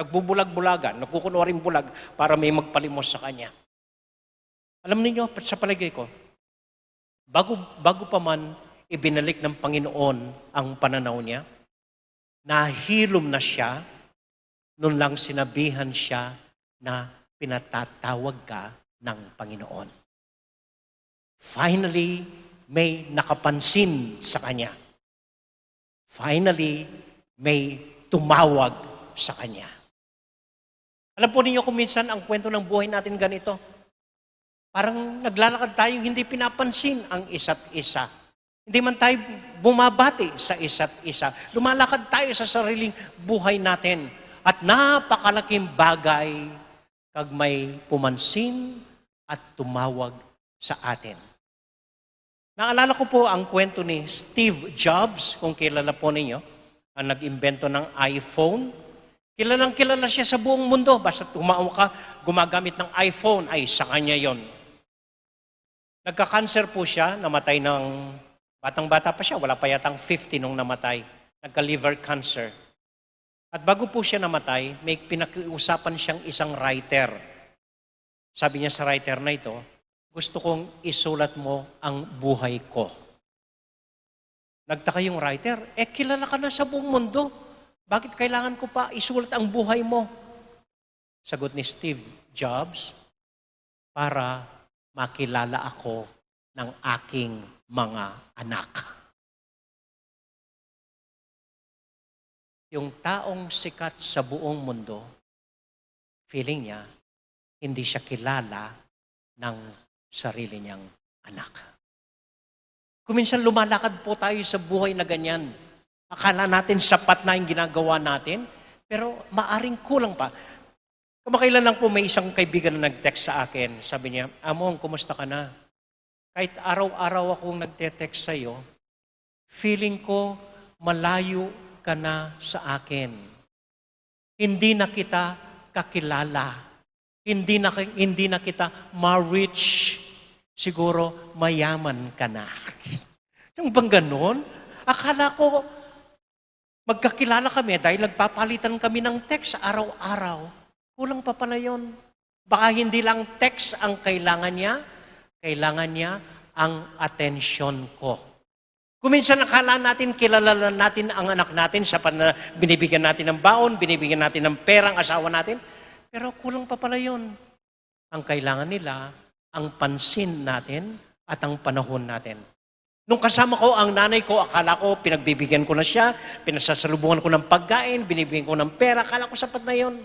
Nagbubulag-bulagan, nagkukunwaring bulag para may magpalimos sa kanya. Alam niyo, sa palagay ko, bago pa man ibinalik ng Panginoon ang pananaw niya, nahilom na siya, noon lang sinabihan siya na pinatatawag ka ng Panginoon. Finally, may nakapansin sa kanya. Finally, may tumawag sa kanya. Alam po ninyo kung minsan ang kwento ng buhay natin ganito. Parang naglalakad tayong hindi pinapansin ang isa't isa. Hindi man tayo bumabati sa isa't isa. Lumalakad tayo sa sariling buhay natin. At napakalaking bagay kag may pumansin at tumawag sa atin. Naalala ko po ang kwento ni Steve Jobs, kung kilala po ninyo, ang nag-imbento ng iPhone. Kilalang-kilala siya sa buong mundo. Basta gumagamit ng iPhone, ay sa kanya yon. Nagka-cancer po siya, namatay ng batang-bata pa siya, wala pa yatang 50 nung namatay. Nagka-liver cancer. At bago po siya namatay, may pinakiusapan siyang isang writer. Sabi niya sa writer na ito, gusto kong isulat mo ang buhay ko. Nagtaka yung writer, kilala ka na sa buong mundo. Bakit kailangan ko pa isulat ang buhay mo? Sagot ni Steve Jobs, para makilala ako ng aking mga anak. Yung taong sikat sa buong mundo, feeling niya, hindi siya kilala ng sarili niyang anak. Kung minsan lumalakad po tayo sa buhay na ganyan, akala natin sapat na yung ginagawa natin, pero maaring kulang pa. Kamakailan lang po may isang kaibigan na nag-text sa akin. Sabi niya, Among, kumusta ka na? Kahit araw-araw akong nagte-text sa'yo, feeling ko malayo ka na sa akin. Hindi na kita kakilala. Hindi na kita ma-reach. Siguro mayaman ka na. Yung bang ganon? Akala ko magkakilala kami dahil nagpapalitan kami ng text araw-araw. Kulang pa pala yun. Baka hindi lang text ang kailangan niya ang atensyon ko. Kuminsan akala natin, kilala natin ang anak natin sa binibigyan natin ng baon, binibigyan natin ng pera ang asawa natin. Pero kulang pa pala yun. Ang kailangan nila, ang pansin natin at ang panahon natin. Nung kasama ko ang nanay ko, akala ko pinagbibigyan ko na siya, pinasasalubungan ko ng pagkain, binibigyan ko ng pera, akala ko sapat na yon.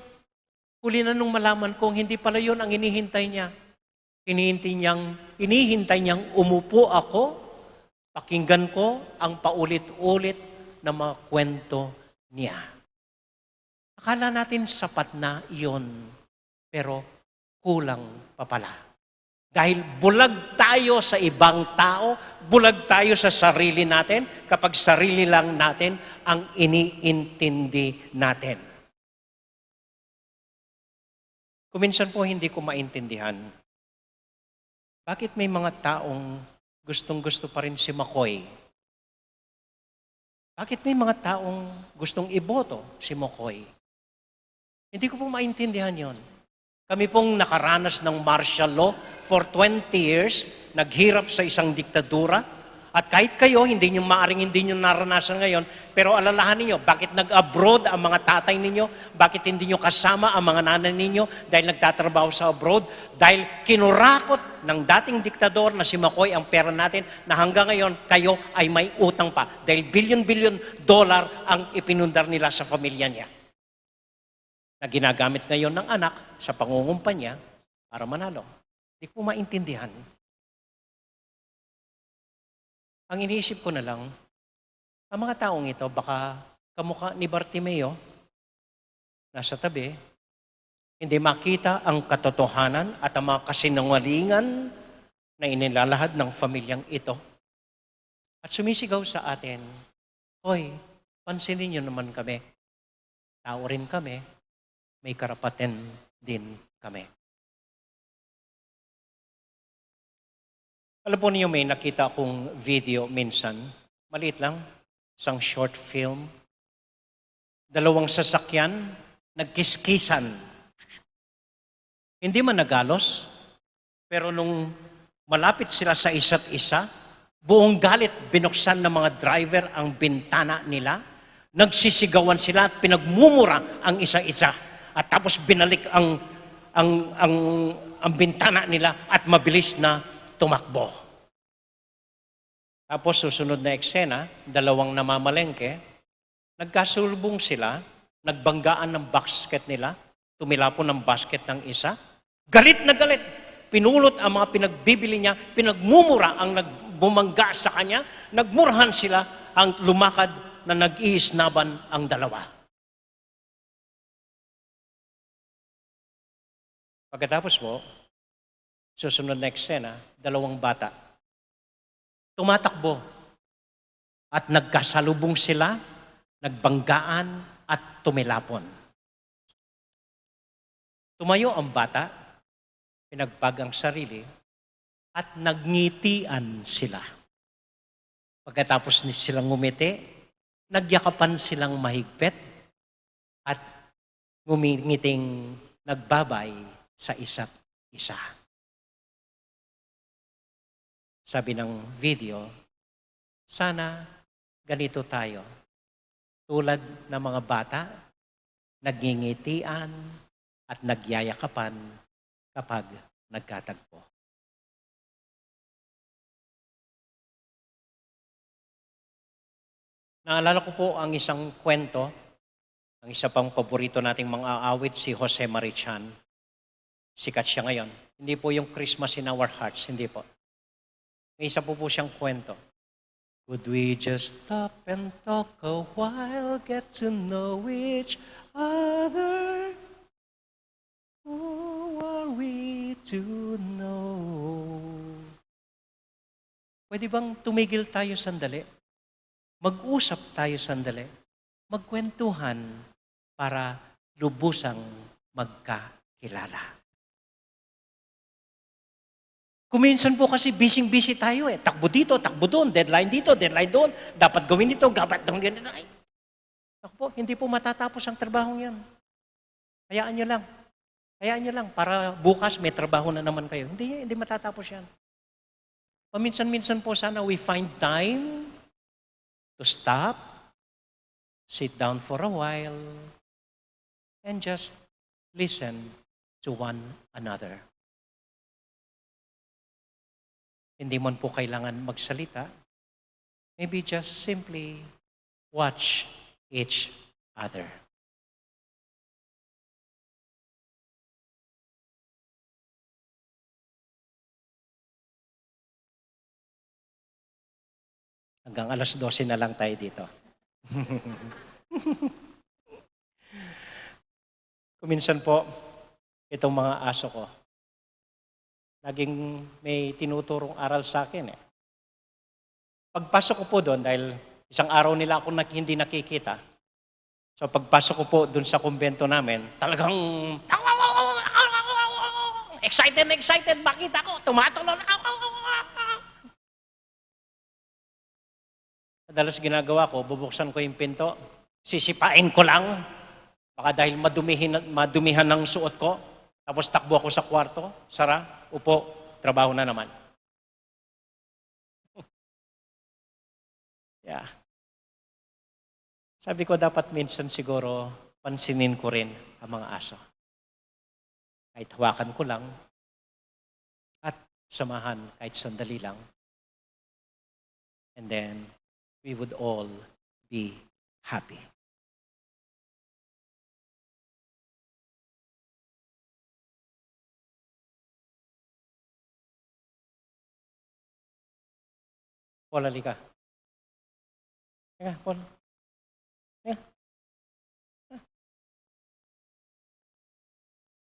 Huli na nung malaman kong hindi pala yon ang inihintay niya. Inihintay niyang umupo ako, pakinggan ko ang paulit-ulit na mga kwento niya. Akala natin sapat na iyon, pero kulang pa pala. Dahil bulag tayo sa ibang tao, bulag tayo sa sarili natin kapag sarili lang natin ang iniintindi natin. Kuminsan po hindi ko maintindihan. Bakit may mga taong gustong-gusto pa rin si McCoy? Bakit may mga taong gustong iboto si McCoy? Hindi ko po maintindihan yon. Kami pong nakaranas ng martial law for 20 years, naghirap sa isang diktadura, at kahit kayo, hindi nyo naranasan ngayon, pero alalahan ninyo, bakit nag-abroad ang mga tatay ninyo? Bakit hindi nyo kasama ang mga nanay ninyo dahil nagtatrabaho sa abroad? Dahil kinurakot ng dating diktador na si McCoy ang pera natin na hanggang ngayon kayo ay may utang pa dahil billion-billion dollar ang ipinundar nila sa pamilya niya. Na ginagamit ngayon ng anak sa pangungumpanya para manalo. Hindi ko maintindihan. Ang iniisip ko na lang, ang mga taong ito, baka kamukha ni Bartimeo, nasa tabi, hindi makita ang katotohanan at ang mga kasinungalingan na inilalahad ng pamilyang ito. At sumisigaw sa atin, hoy, pansinin niyo naman kami. Tao rin kami. May karapatan din kami. Alam po niyo, may nakita akong video minsan, maliit lang, isang short film. 2 sasakyan, nagkiskisan. Hindi man nagalos, pero nung malapit sila sa isa't isa, buong galit binuksan ng mga driver ang bintana nila, nagsisigawan sila at pinagmumura ang isa-isa. At tapos binalik ang bintana nila at mabilis na tumakbo. Tapos susunod na eksena, 2 namamalengke, nagkasulubong sila, nagbanggaan ng basket nila, tumilapon ng basket ng isa, galit na galit, pinulot ang mga pinagbibili niya, pinagmumura ang nagbumangga sa kanya, nagmurahan sila ang lumakad na nag-iisnaban ang dalawa. Pagkatapos po, susunod na eksena, 2 bata. Tumatakbo at nagkasalubong sila, nagbanggaan at tumilapon. Tumayo ang bata, pinagpag ang sarili, at nagngitian sila. Pagkatapos silang ngumiti, nagyakapan silang mahigpit at ngumingiting nagbabay sa isa't isa. Sabi ng video, sana ganito tayo. Tulad ng mga bata, nagngingitian at nagyayakapan kapag nagkatagpo. Naalala ko po ang isang kwento, ang isa pang paborito nating mga awit, si Jose Marichan. Sikat siya ngayon. Hindi po yung Christmas in our hearts, hindi po. May isa po siyang kwento. Could we just stop and talk a while, get to know each other? Who are we to know? Pwede bang tumigil tayo sandali? Mag-usap tayo sandali? Magkwentuhan para lubusang magkakilala. Kuminsan po kasi busy-busy tayo eh. Takbo dito, takbo doon, deadline dito, deadline doon. Dapat gawin dito, dapat gawin dito. Ay, po, hindi po matatapos ang trabahong yan. Hayaan nyo lang. Hayaan nyo lang para bukas may trabaho na naman kayo. Hindi matatapos yan. Paminsan-minsan po sana we find time to stop, sit down for a while, and just listen to one another. Hindi man po kailangan magsalita. Maybe just simply watch each other. Hanggang alas 12 na lang tayo dito. Kuminsan po, itong mga aso ko, laging may tinuturong aral sa akin eh. Pagpasok ko po doon, dahil isang araw nila ako hindi nakikita, so pagpasok ko po doon sa kumbento namin, talagang excited, makita ko, tumatulog. Madalas ginagawa ko, bubuksan ko yung pinto, sisipain ko lang, baka dahil madumihan ng suot ko, tapos takbo ako sa kwarto, sara, upo, trabaho na naman. Yeah. Sabi ko dapat minsan siguro pansinin ko rin ang mga aso. Kahit hawakan ko lang at samahan kahit sandali lang. And then we would all be happy. Paul, halika. Teka, Paul. Teka.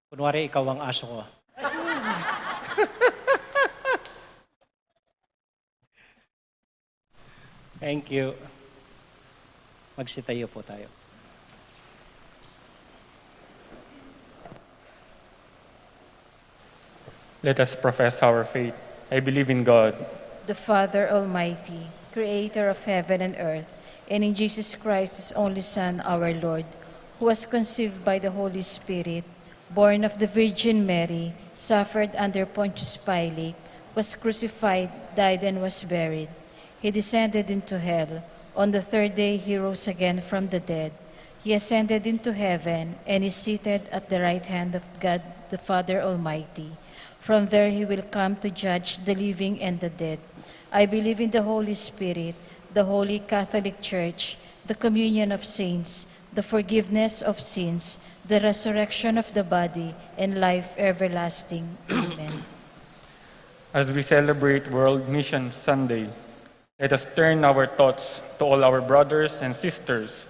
Kunwari, ikaw ang aso ko. Thank you. Magsitayo po tayo. Let us profess our faith. I believe in God, the Father Almighty, creator of heaven and earth, and in Jesus Christ, his only Son, our Lord, who was conceived by the Holy Spirit, born of the Virgin Mary, suffered under Pontius Pilate, was crucified, died, and was buried. He descended into hell. On the third day, he rose again from the dead. He ascended into heaven and is seated at the right hand of God, the Father Almighty. From there, he will come to judge the living and the dead. I believe in the Holy Spirit, the Holy Catholic Church, the communion of saints, the forgiveness of sins, the resurrection of the body, and life everlasting. Amen. as we celebrate World Mission Sunday, let us turn our thoughts to all our brothers and sisters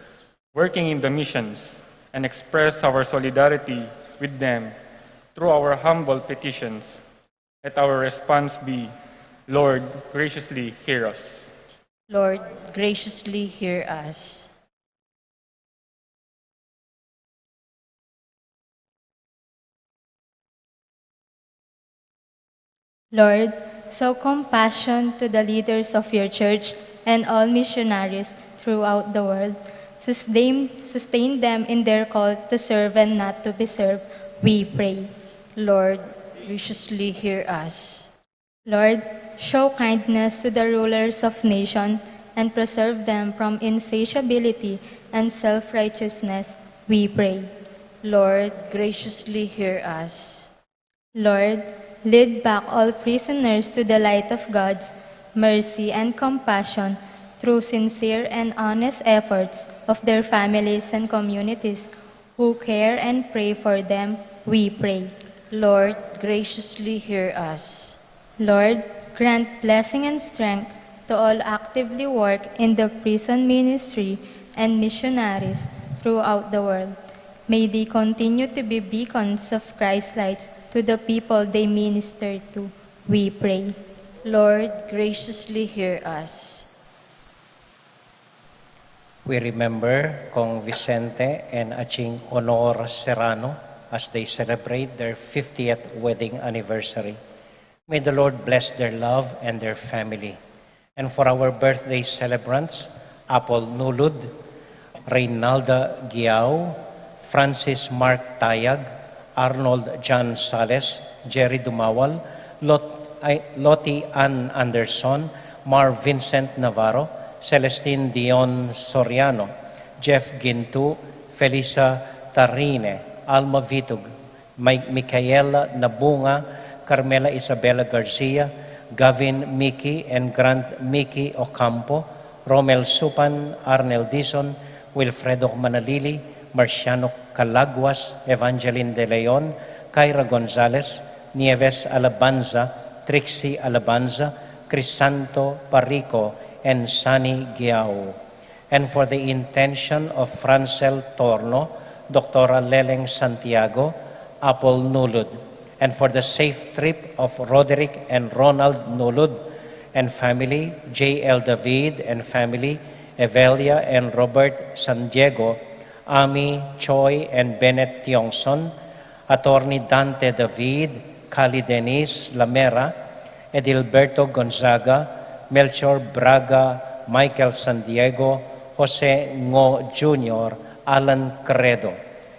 working in the missions and express our solidarity with them through our humble petitions. Let our response be, Lord, graciously hear us. Lord, graciously hear us. Lord, show compassion to the leaders of your church and all missionaries throughout the world. Sustain them in their call to serve and not to be served, we pray. Lord, graciously hear us. Lord, show kindness to the rulers of nations and preserve them from insatiability and self-righteousness, we pray. Lord, graciously hear us. Lord, lead back all prisoners to the light of God's mercy and compassion through sincere and honest efforts of their families and communities who care and pray for them, we pray. Lord, graciously hear us. Lord, grant blessing and strength to all actively work in the prison ministry and missionaries throughout the world. May they continue to be beacons of Christ's light to the people they minister to, we pray. Lord, graciously hear us. We remember Kong Vicente and Aching Honor Serrano as they celebrate their 50th wedding anniversary. May the Lord bless their love and their family. And for our birthday celebrants, Apple Nulud, Reynalda Giao, Francis Mark Tayag, Arnold John Sales, Jerry Dumawal, Lottie Ann Anderson, Mar Vincent Navarro, Celestine Dion Soriano, Jeff Gintu, Felisa Tarine, Alma Vitug, Micaela Nabunga, Carmela Isabela Garcia, Gavin Miki and Grant Miki Ocampo, Romel Supan, Arnel Dizon, Wilfredo Manalili, Marciano Calaguas, Evangeline De Leon, Kyra Gonzalez, Nieves Alabanza, Trixie Alabanza, Crisanto Parico, and Sunny Giao. And for the intention of Francel Torno, Dr. Leleng Santiago, Apple Nulud, and for the safe trip of Roderick and Ronald Nulud and family, J.L. David and family, Evelia and Robert San Diego, Ami Choi and Bennett Tiongson, Attorney Dante David, Cali Denise Lamera, Edilberto Gonzaga, Melchor Braga, Michael San Diego, Jose Ngo Jr., Alan Credo,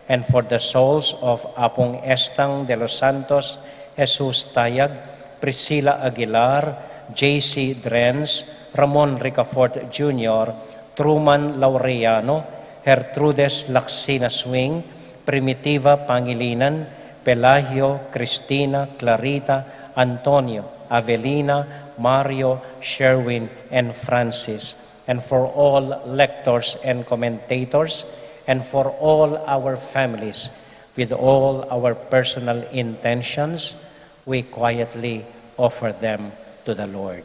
and for the souls of Apong Estang de los Santos, Jesus Tayag, Priscilla Aguilar, J.C. Drens, Ramon Ricafort Jr., Truman Laureano, Gertrudes Laxina Swing, Primitiva Pangilinan, Pelagio, Cristina, Clarita, Antonio, Avelina, Mario, Sherwin, and Francis, and for all lectors and commentators, and for all our families, with all our personal intentions, we quietly offer them to the Lord.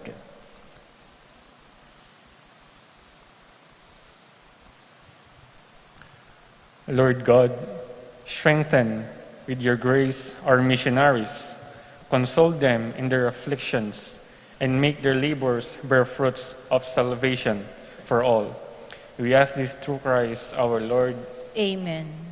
Lord God, strengthen with your grace our missionaries, console them in their afflictions, and make their labors bear fruits of salvation for all. We ask this through Christ our Lord. Amen.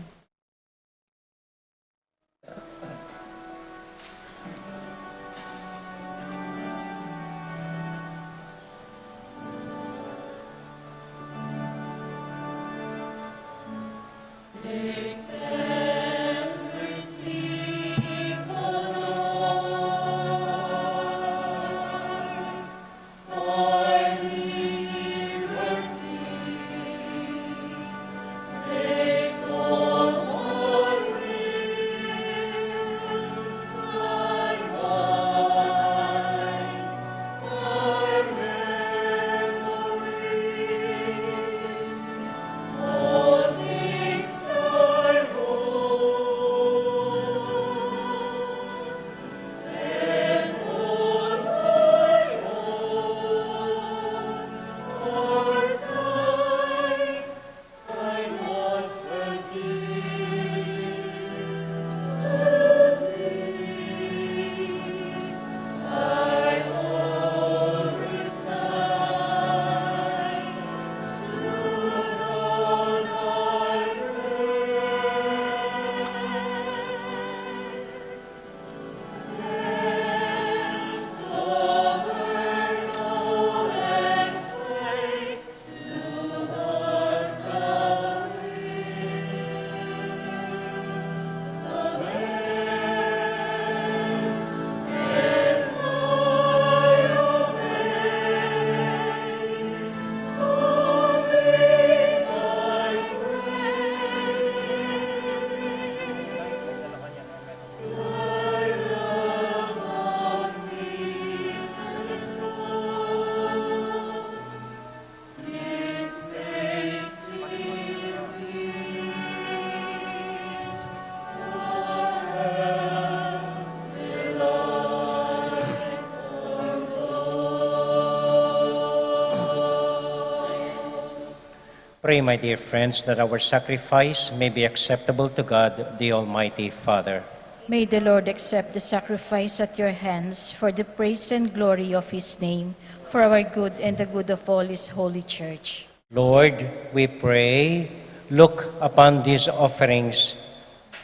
Pray, my dear friends, that our sacrifice may be acceptable to God, the Almighty Father. May the Lord accept the sacrifice at your hands for the praise and glory of his name, for our good and the good of all his holy church. Lord, we pray, look upon these offerings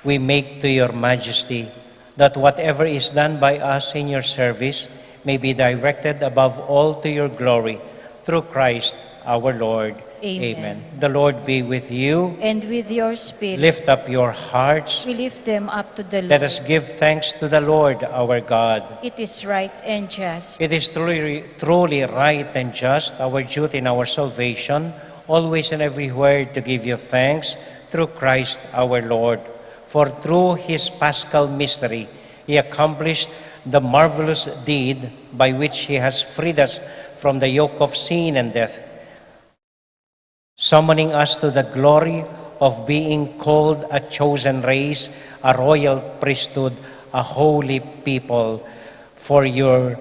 we make to your majesty, that whatever is done by us in your service may be directed above all to your glory, through Christ our Lord. Amen. The Lord be with you. And with your spirit, Lift up your hearts. we lift them up to the Lord. Let us give thanks to the Lord our God. It is right and just. It is truly right and just, our duty and our salvation, always and everywhere to give you thanks through Christ our Lord. For through his paschal mystery, he accomplished the marvelous deed by which he has freed us from the yoke of sin and death, summoning us to the glory of being called a chosen race, a royal priesthood, a holy people for your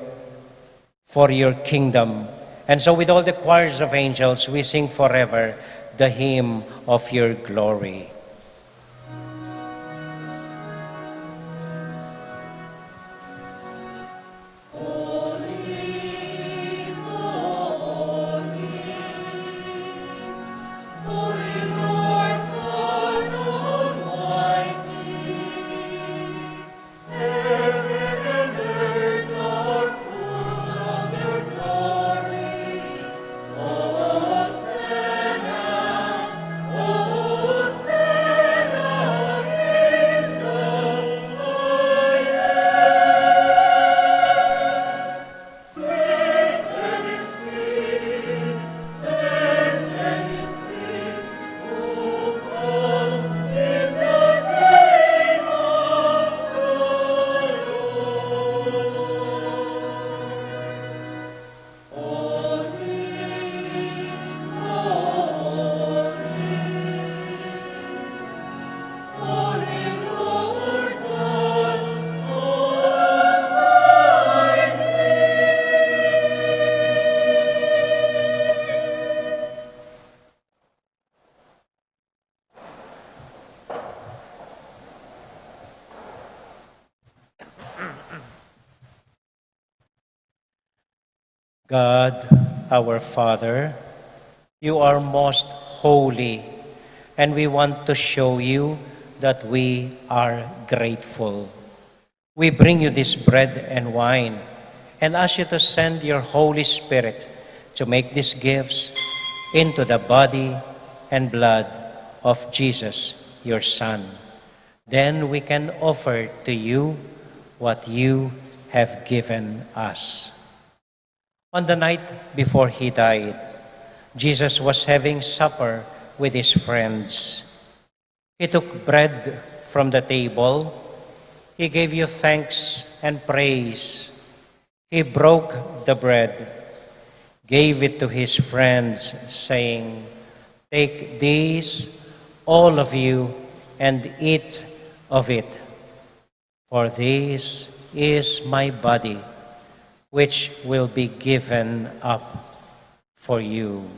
kingdom. And so with all the choirs of angels, we sing forever the hymn of your glory. God, our Father, you are most holy, and we want to show you that we are grateful. We bring you this bread and wine and ask you to send your Holy Spirit to make these gifts into the body and blood of Jesus, your Son. Then we can offer to you what you have given us. On the night before he died, Jesus was having supper with his friends. He took bread from the table. He gave you thanks and praise. He broke the bread, gave it to his friends, saying, "Take this, all of you, and eat of it. For this is my body, which will be given up for you."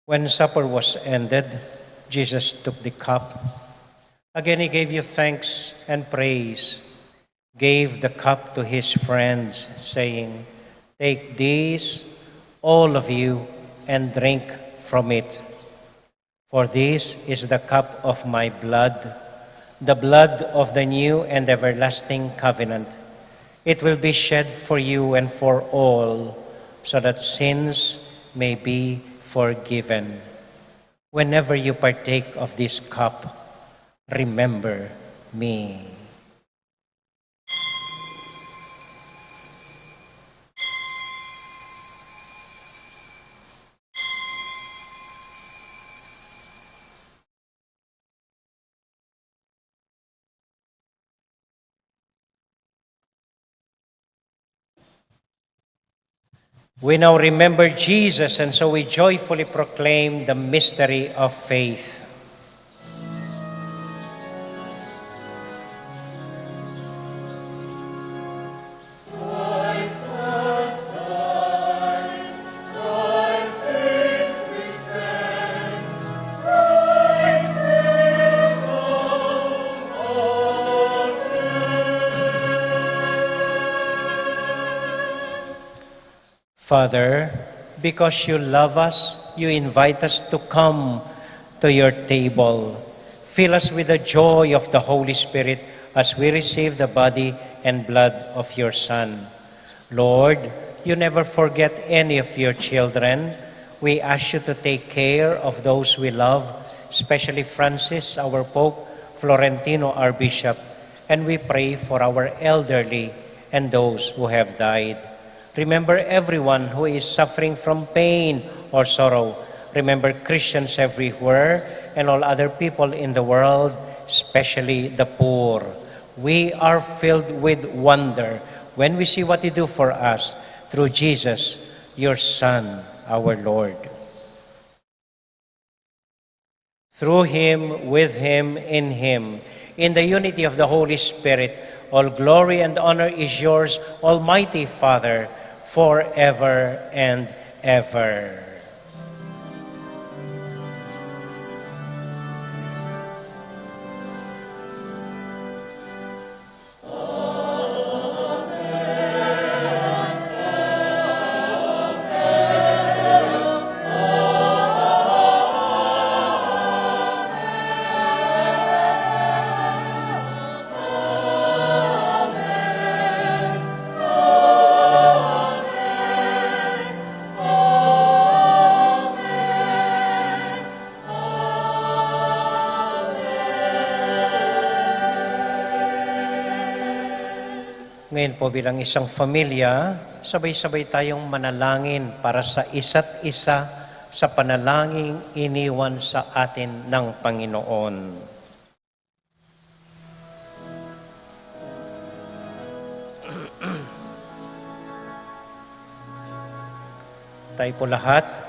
When supper was ended, Jesus took the cup. Again, he gave you thanks and praise, gave the cup to his friends, saying, "Take this, all of you, and drink from it. For this is the cup of my blood, the blood of the new and everlasting covenant. It will be shed for you and for all, so that sins may be forgiven. Whenever you partake of this cup, remember me." We now remember Jesus, and so we joyfully proclaim the mystery of faith. Father, because you love us, you invite us to come to your table. Fill us with the joy of the Holy Spirit as we receive the body and blood of your Son. Lord, you never forget any of your children. We ask you to take care of those we love, especially Francis, our Pope, Florentino, our Bishop, and we pray for our elderly and those who have died. Remember everyone who is suffering from pain or sorrow. Remember Christians everywhere and all other people in the world, especially the poor. We are filled with wonder when we see what you do for us through Jesus, your Son, our Lord. Through him, with him, in the unity of the Holy Spirit, all glory and honor is yours, Almighty Father, forever and ever. Ngayon po bilang isang pamilya, sabay-sabay tayong manalangin para sa isa't isa sa panalangin iniwan sa atin ng Panginoon. Tayo po lahat.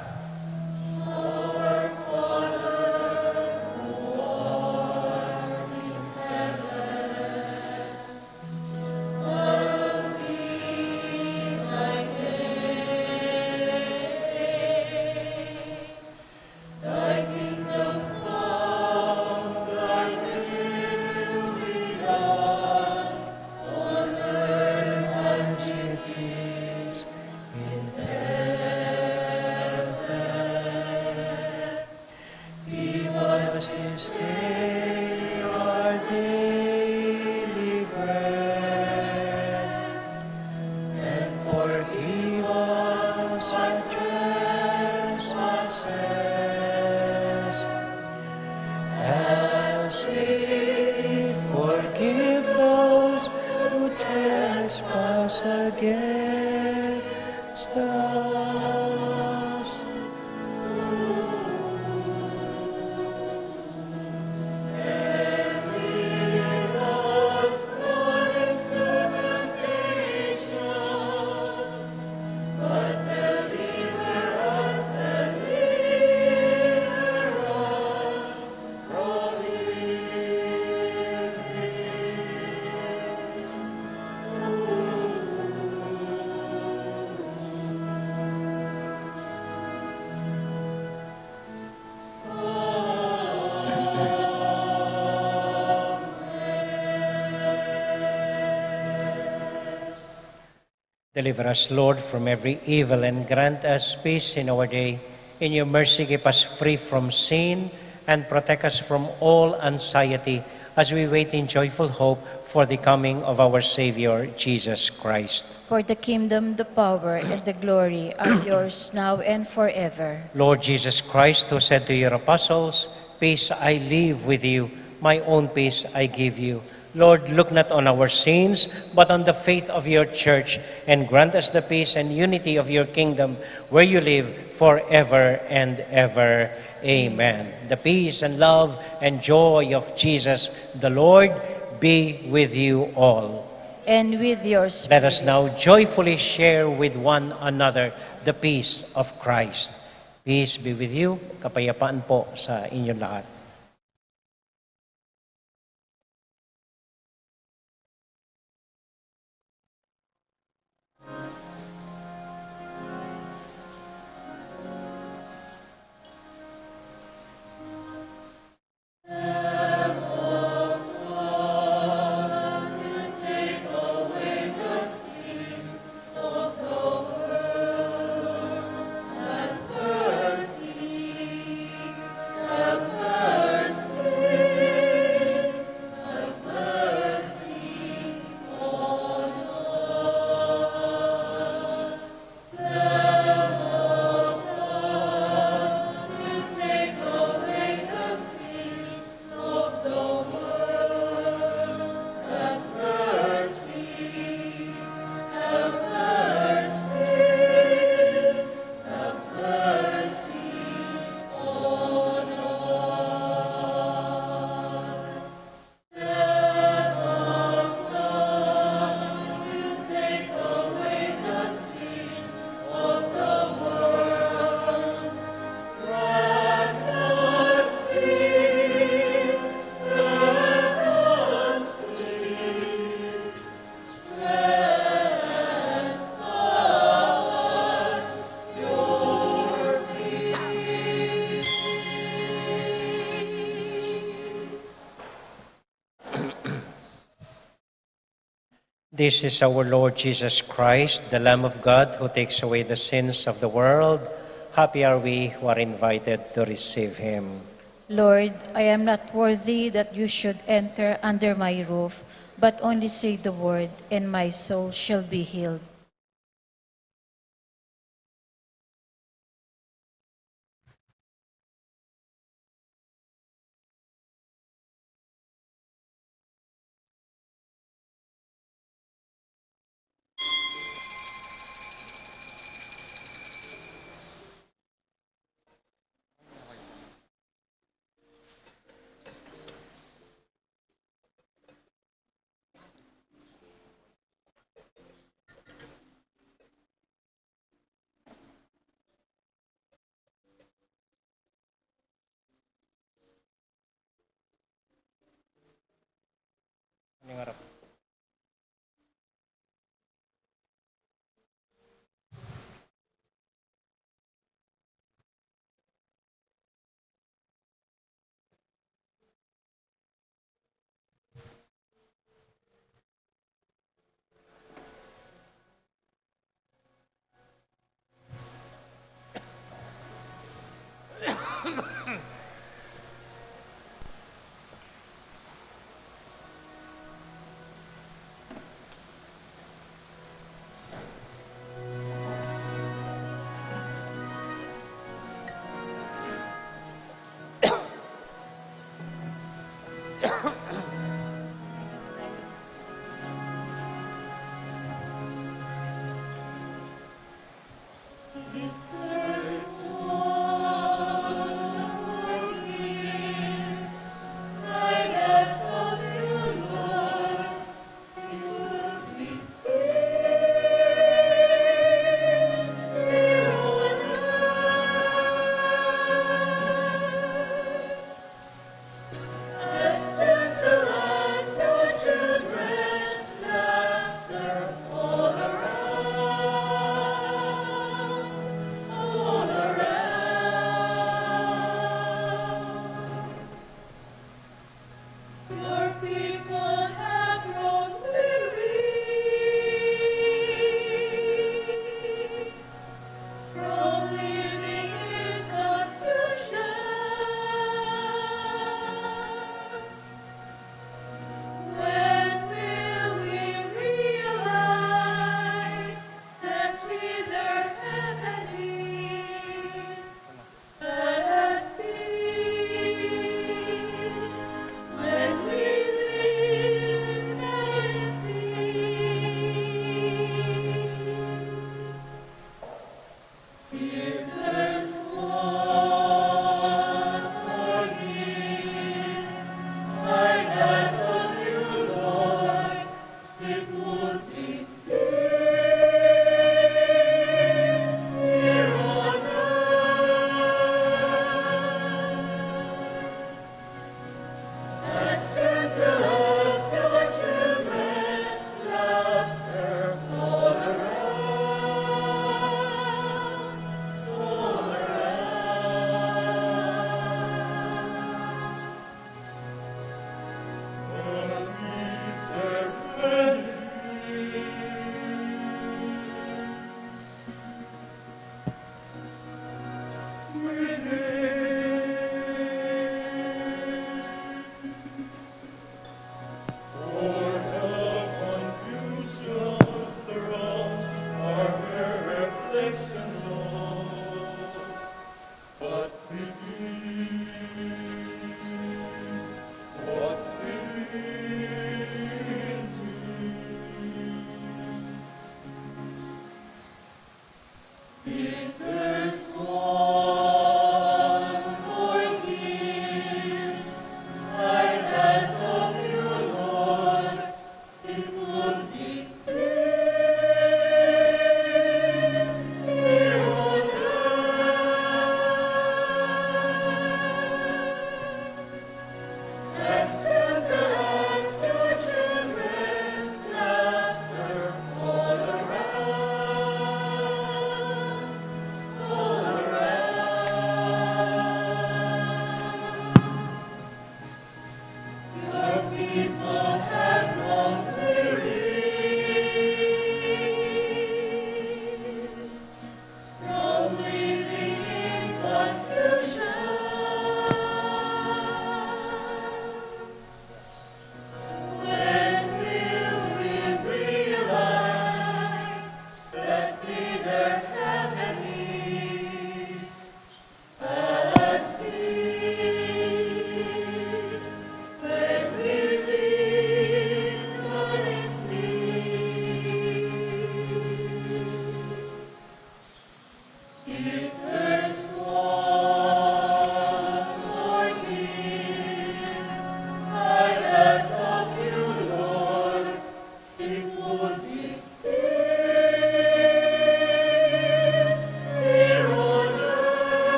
Deliver us, Lord, from every evil and grant us peace in our day. In your mercy, keep us free from sin and protect us from all anxiety as we wait in joyful hope for the coming of our Savior, Jesus Christ. For the kingdom, the power, and the glory are yours now and forever. Lord Jesus Christ, who said to your apostles, "Peace I leave with you, my own peace I give you." Lord, look not on our sins, but on the faith of your church, and grant us the peace and unity of your kingdom, where you live forever and ever. Amen. The peace and love and joy of Jesus, the Lord, be with you all. And with your spirit. Let us now joyfully share with one another the peace of Christ. Peace be with you. Kapayapaan po sa inyong lahat. This is our Lord Jesus Christ, the Lamb of God, who takes away the sins of the world. Happy are we who are invited to receive him. Lord, I am not worthy that you should enter under my roof, but only say the word, and my soul shall be healed.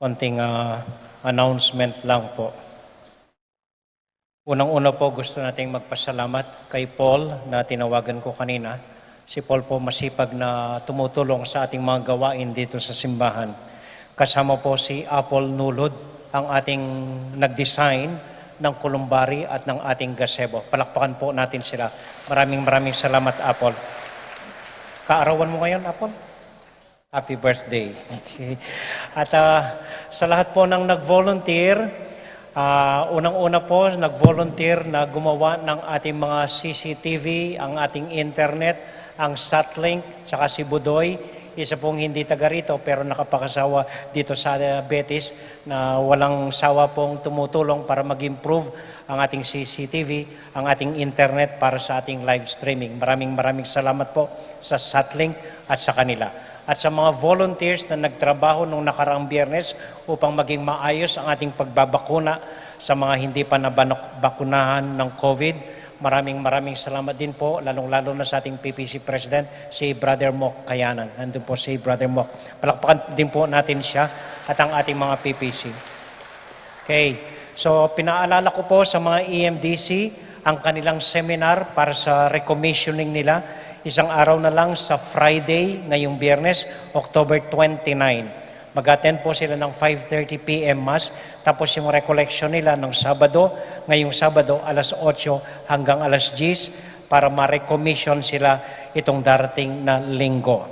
konting announcement lang po. Unang-una po gusto nating magpasalamat kay Paul na tinawagan ko kanina. Si Paul po masipag na tumutulong sa ating mga gawain dito sa simbahan. Kasama po si Apple Nulod, ang ating nag-design ng kolumbari at ng ating gazebo. Palakpakan po natin sila. Maraming salamat, Apple. Kaarawan mo ngayon, Apple? Happy birthday. At sa lahat po ng nag-volunteer, unang-una po, nag-volunteer na gumawa ng ating mga CCTV, ang ating internet, ang Satlink, tsaka si Budoy. Isa pong hindi taga rito pero nakapakasawa dito sa Betis na walang sawa pong tumutulong para mag-improve ang ating CCTV, ang ating internet para sa ating live streaming. Maraming salamat po sa Satlink at sa kanila. At sa mga volunteers na nagtrabaho nung nakaraang Biyernes upang maging maayos ang ating pagbabakuna sa mga hindi pa nabakunahan ng COVID. Maraming salamat din po, lalong-lalo na sa ating PPC President, si Brother Mok Kayanan. Nandun po si Brother Mok. Palakpakan din po natin siya at ang ating mga PPC. Okay, so pinaalala ko po sa mga EMDC ang kanilang seminar para sa recommissioning nila. Isang araw na lang sa Friday, ngayong Biyernes, October 29. Mag-attend po sila ng 5:30 p.m. Mass, tapos yung recollection nila ng Sabado, ngayong Sabado, alas 8 hanggang alas 10, para ma-recommission sila itong darating na linggo.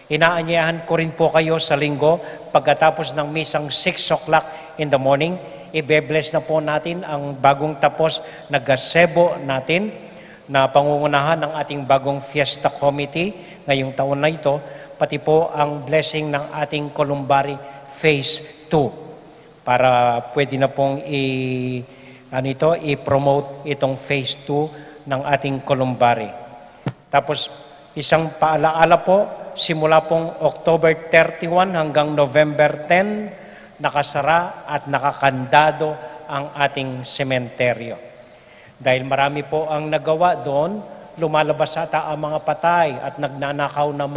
Inaanyayahan ko rin po kayo sa linggo, pagkatapos ng misang 6 o'clock in the morning, ibe-bless na po natin ang bagong tapos na gazebo natin, na pangungunahan ng ating bagong Fiesta Committee ngayong taon na ito, pati po ang blessing ng ating Columbari Phase 2 para pwede na pong i-promote itong Phase 2 ng ating Columbari. Tapos isang paalaala po, simula pong October 31 hanggang November 10, nakasara at nakakandado ang ating sementeryo. Dahil marami po ang nagawa doon, lumalabas ata ang mga patay at nagnanakaw ng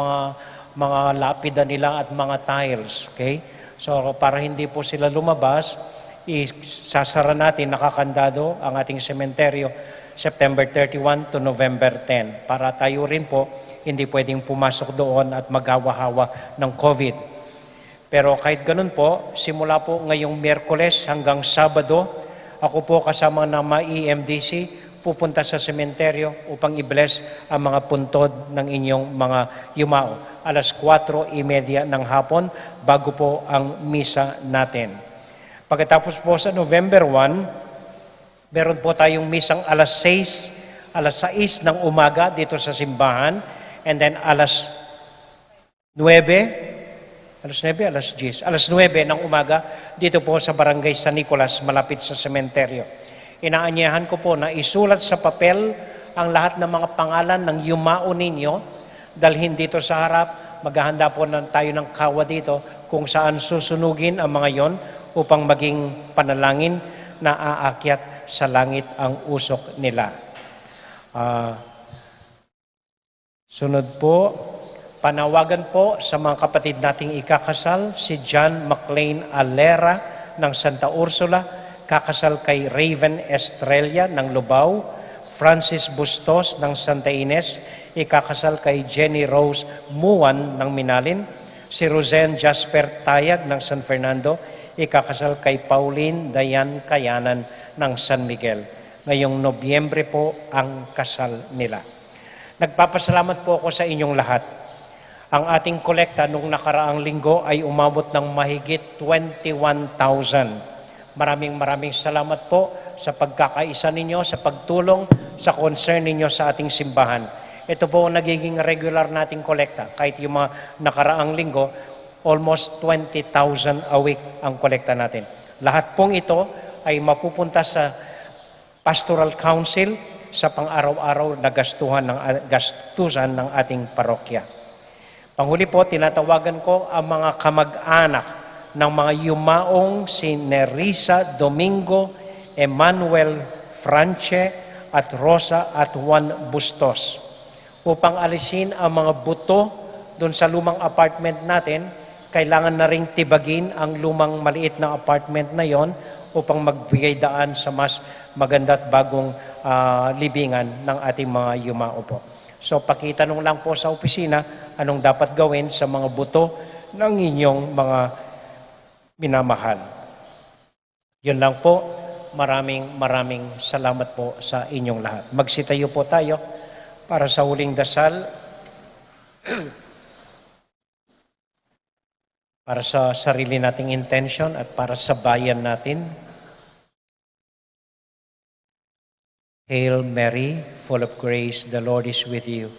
mga lapida nila at mga tiles. Okay? So para hindi po sila lumabas, isasara natin nakakandado ang ating sementeryo September 31 to November 10 para tayo rin po hindi pwedeng pumasok doon at maghawa-hawa ng COVID. Pero kahit ganun po, simula po ngayong Miyerkules hanggang Sabado, ako po kasama ng mga EMDC pupunta sa sementeryo upang i-bless ang mga puntod ng inyong mga yumao. Alas 4:30 ng hapon bago po ang misa natin. Pagkatapos po sa November 1, meron po tayong misang alas 6 ng umaga dito sa simbahan, and then alas 9 ng umaga dito po sa Barangay San Nicolas, malapit sa sementeryo. Inaanyahan ko po na isulat sa papel ang lahat ng mga pangalan ng yumao ninyo, dalhin dito sa harap. Maghahanda po tayo ng kawa dito kung saan susunugin ang mga yon upang maging panalangin na aakyat sa langit ang usok nila. Sunod po, panawagan po sa mga kapatid nating ikakasal, si John McLean Alera ng Santa Ursula, kakasal kay Raven Estrella ng Lubao, Francis Bustos ng Santa Ines, ikakasal kay Jenny Rose Muan ng Minalin, si Rosen Jasper Tayag ng San Fernando, ikakasal kay Pauline Dayan Kayanan ng San Miguel. Ngayong Nobyembre po ang kasal nila. Nagpapasalamat po ako sa inyong lahat. Ang ating kolekta nung nakaraang linggo ay umabot ng mahigit 21,000. Maraming salamat po sa pagkakaisa ninyo, sa pagtulong, sa concern ninyo sa ating simbahan. Ito po nagiging regular nating kolekta. Kahit yung mga nakaraang linggo, almost 20,000 a week ang kolekta natin. Lahat pong ito ay mapupunta sa Pastoral Council sa pang-araw-araw na gastusan ng ating parokya. Panghuli po, tinatawagan ko ang mga kamag-anak ng mga yumaong si Nerissa Domingo, Emmanuel France at Rosa at Juan Bustos upang alisin ang mga buto doon sa lumang apartment natin kailangan na ring tibagin ang lumang maliit na apartment na yon upang magbigay daan sa mas maganda at bagong libingan ng ating mga yumao po. So pakitanong lang po sa opisina anong dapat gawin sa mga buto ng inyong mga minamahal. Yun lang po. Maraming salamat po sa inyong lahat. Magsitayo po tayo para sa huling dasal. Para sa sarili nating intention at para sa bayan natin. Hail Mary, full of grace, the Lord is with you.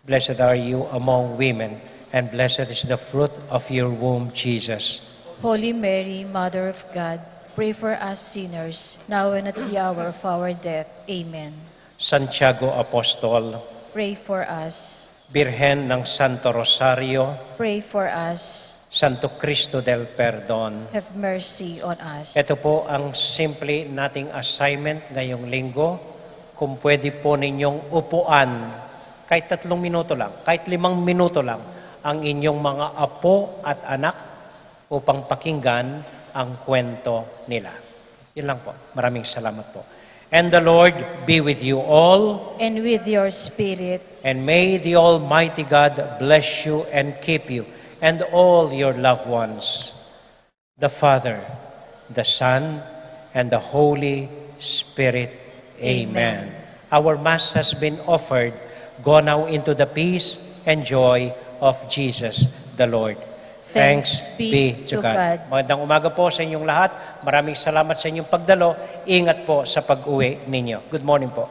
Blessed are you among women, and blessed is the fruit of your womb, Jesus. Holy Mary, Mother of God, pray for us sinners, now and at the hour of our death. Amen. Santiago Apostol, Pray for us. Birhen ng Santo Rosario, Pray for us. Santo Cristo del Perdon. Have mercy on us. Ito po ang simple nating assignment ngayong linggo. Kung pwede po ninyong upuan, kahit 3 minuto lang, kahit 5 minuto lang, ang inyong mga apo at anak upang pakinggan ang kwento nila. Yun lang po. Maraming salamat po. And the Lord be with you all. And with your spirit. And may the Almighty God bless you and keep you and all your loved ones. The Father, the Son, and the Holy Spirit. Amen. Our Mass has been offered. Go now into the peace and joy of Jesus the Lord. Thanks be to God. Magandang umaga po sa inyong lahat. Maraming salamat sa inyong pagdalo. Ingat po sa pag-uwi ninyo. Good morning po.